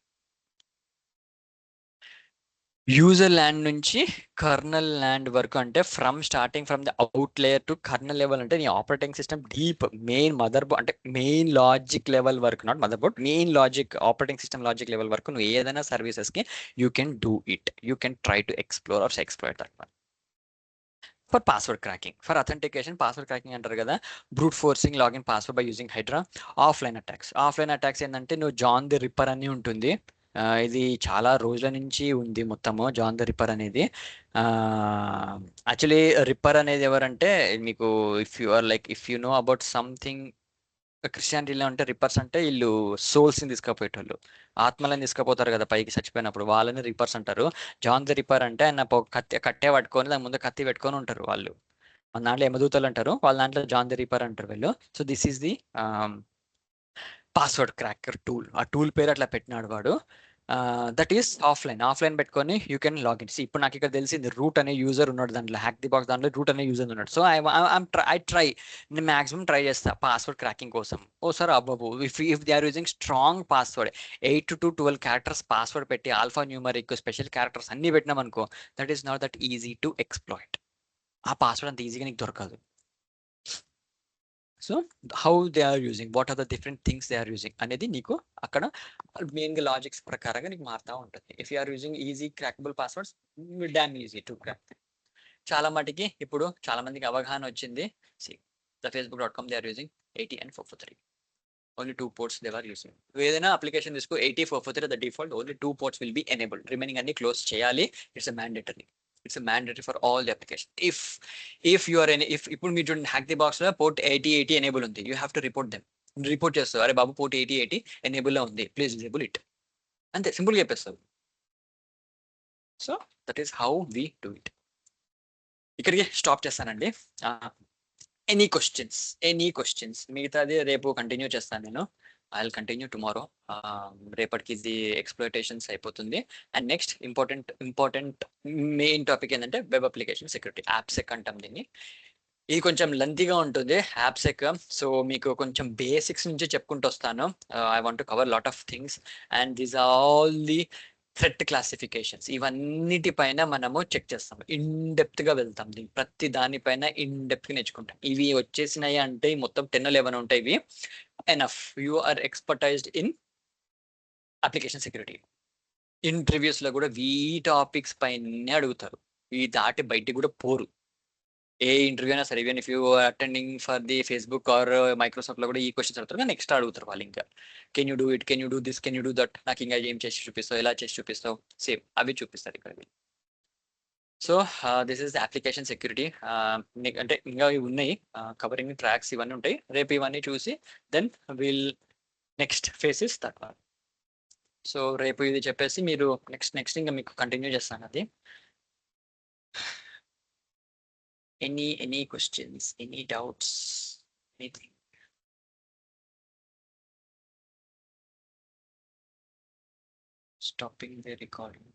User land నుంచి kernel land వరకు, అంటే starting from the out layer to kernel level, అంటే నీ operating system deep main mother board, అంటే మెయిన్ లాజిక్ లెవెల్ వరకు, not mother board, main logic operating system logic level వరకు నువ్వు ఏదైనా సర్వీసెస్కి you can do it. You can try to explore or explore that one. For password cracking, for authentication password cracking అంటారు కదా, brute forcing login password by using Hydra. Offline attacks ఏంటంటే నువ్వు John the ripper అని ఉంటుంది. ఇది చాలా రోజుల నుంచి ఉంది మొత్తము జాన్ ద రిప్పర్ అనేది. యాక్చువల్లీ రిప్పర్ అనేది ఎవరంటే మీకు if you know about something క్రిస్టియానిటీలో అంటే రిప్పర్స్ అంటే వీళ్ళు సోల్స్ని తీసుకుపోయేటోళ్ళు, ఆత్మలని తీసుకుపోతారు కదా పైకి చచ్చిపోయినప్పుడు, వాళ్ళని రిప్పర్స్ అంటారు. జాన్ ద రిప్పర్ అంటే ఆయన కట్టే పట్టుకొని దాని ముందు కత్తి పెట్టుకొని ఉంటారు వాళ్ళు. మన దాంట్లో యమదూతలు అంటారు, వాళ్ళ దాంట్లో జాన్ ద రిప్పర్ అంటారు వీళ్ళు. So this is the password cracker tool. ఆ టూల్ పేరు అట్లా పెట్టినాడు వాడు. దట్ ఈస్ ఆఫ్లైన్ పెట్టుకొని యూ కెన్ లాగిన్. ఇప్పుడు నాకు ఇక్కడ తెలిసింది రూట్ అనే యూజర్ ఉన్నాడు దాంట్లో, హ్యాక్ ది బాక్స్ దాంట్లో రూట్ అనే యూజర్ ఉన్నాడు. సో నేను మాక్సిమం ట్రై చేస్తా పాస్వర్డ్ క్రాకింగ్ కోసం. ఓ సార్ అబ్బాబు, if they are using strong password 8 to 12 characters password పెట్టి ఆల్ఫా న్యూమరిక్ స్పెషల్ క్యారెక్టర్స్ అన్ని పెట్టినాం అనుకో, that is not that easy to exploit. ఆ పాస్వర్డ్ అంత ఈజీగా నీకు దొరకదు. So how they are using, what are the different things they are using అనేది నీకు అక్కడ మెయిన్గా లాజిక్స్ ప్రకారంగా నీకు మారుతూ ఉంటుంది. If you are using easy crackable passwords, damn easy to crack. చాలా మటుకి ఇప్పుడు చాలా మందికి అవగాహన వచ్చింది. facebook.com they are using 80 and 443. Only 2 ports they are using. ఏదైనా అప్లికేషన్ తీసుకో 80 443 the default, only 2 ports will be enabled. Remaining అన్ని క్లోజ్ చేయాలి. It's a mandatory for all the application. If you are if ఇప్పుడు మీరు చూడండి hack the box లో port 8080 enable ఉంది, you have to report చేస్తారు. అరే బాబు పోర్ట్ 8080 ఎనేబుల్ లో ఉంది, ప్లీజ్ డిసేబుల్ ఇట్. అంతే, సింపుల్ గా చెప్పేస్తారు. So that is how we do it. ఇక్కడికి స్టాప్ చేస్తానండి. ఎనీ క్వశ్చన్స్ మిగతాది రేపు కంటిన్యూ చేస్తాను నేను. I will continue tomorrow. రేపటికి ఇది ఎక్స్ప్లోయిటేషన్స్ అయిపోతుంది. And next important main topic ఏంటంటే వెబ్ అప్లికేషన్ సెక్యూరిటీ, యాప్సెక్ అంటాం దీన్ని. ఇది కొంచెం లెంతీగా ఉంటుంది యాప్సెక్. సో మీకు కొంచెం బేసిక్స్ నుంచి చెప్పుకుంటూ వస్తాను. I want to cover lot of things and these are all the threat classifications. ఇవన్నిటిపైన మనము చెక్ చేస్తాం, ఇన్ డెప్త్ గా వెళ్తాం, ప్రతి దానిపైన ఇన్ డెప్త్ గా నేర్చుకుంటాం. ఇవి వచ్చేసినాయి అంటే మొత్తం 10 or 11 ఉంటాయి. ఇవి enough, you are expertised in application security. Interviews లో కూడా ఈ టాపిక్స్ పైన అడుగుతారు, ఈ దాటి బయటికి కూడా పోరు. ఏ ఇంటర్వ్యూ అయినా సరే, even if you attending for the Facebook are Microsoft లో కూడా ఈ క్వశ్చన్స్ అడుగుతారు, కానీ నెక్స్ట్ అడుగుతారు వాళ్ళు ఇంకా can you do it, can you do this, can you do that, నాకు ఇంకా ఏం చేసి చూపిస్తావు, ఎలా చేసి చూపిస్తావు, సేమ్ అవి చూపిస్తారు ఇక్కడ. So this is application security. అంటే ఇంకా ఇవి ఉన్నాయి, కవరింగ్ ట్రాక్స్ ఇవన్నీ ఉంటాయి. రేపు ఇవన్నీ చూసి then will next phase is that one. So రేపు ఇది చెప్పేసి మీరు నెక్స్ట్ ఇంకా మీకు కంటిన్యూ చేస్తాను అది. Any questions, any doubts, anything? Stopping the recording.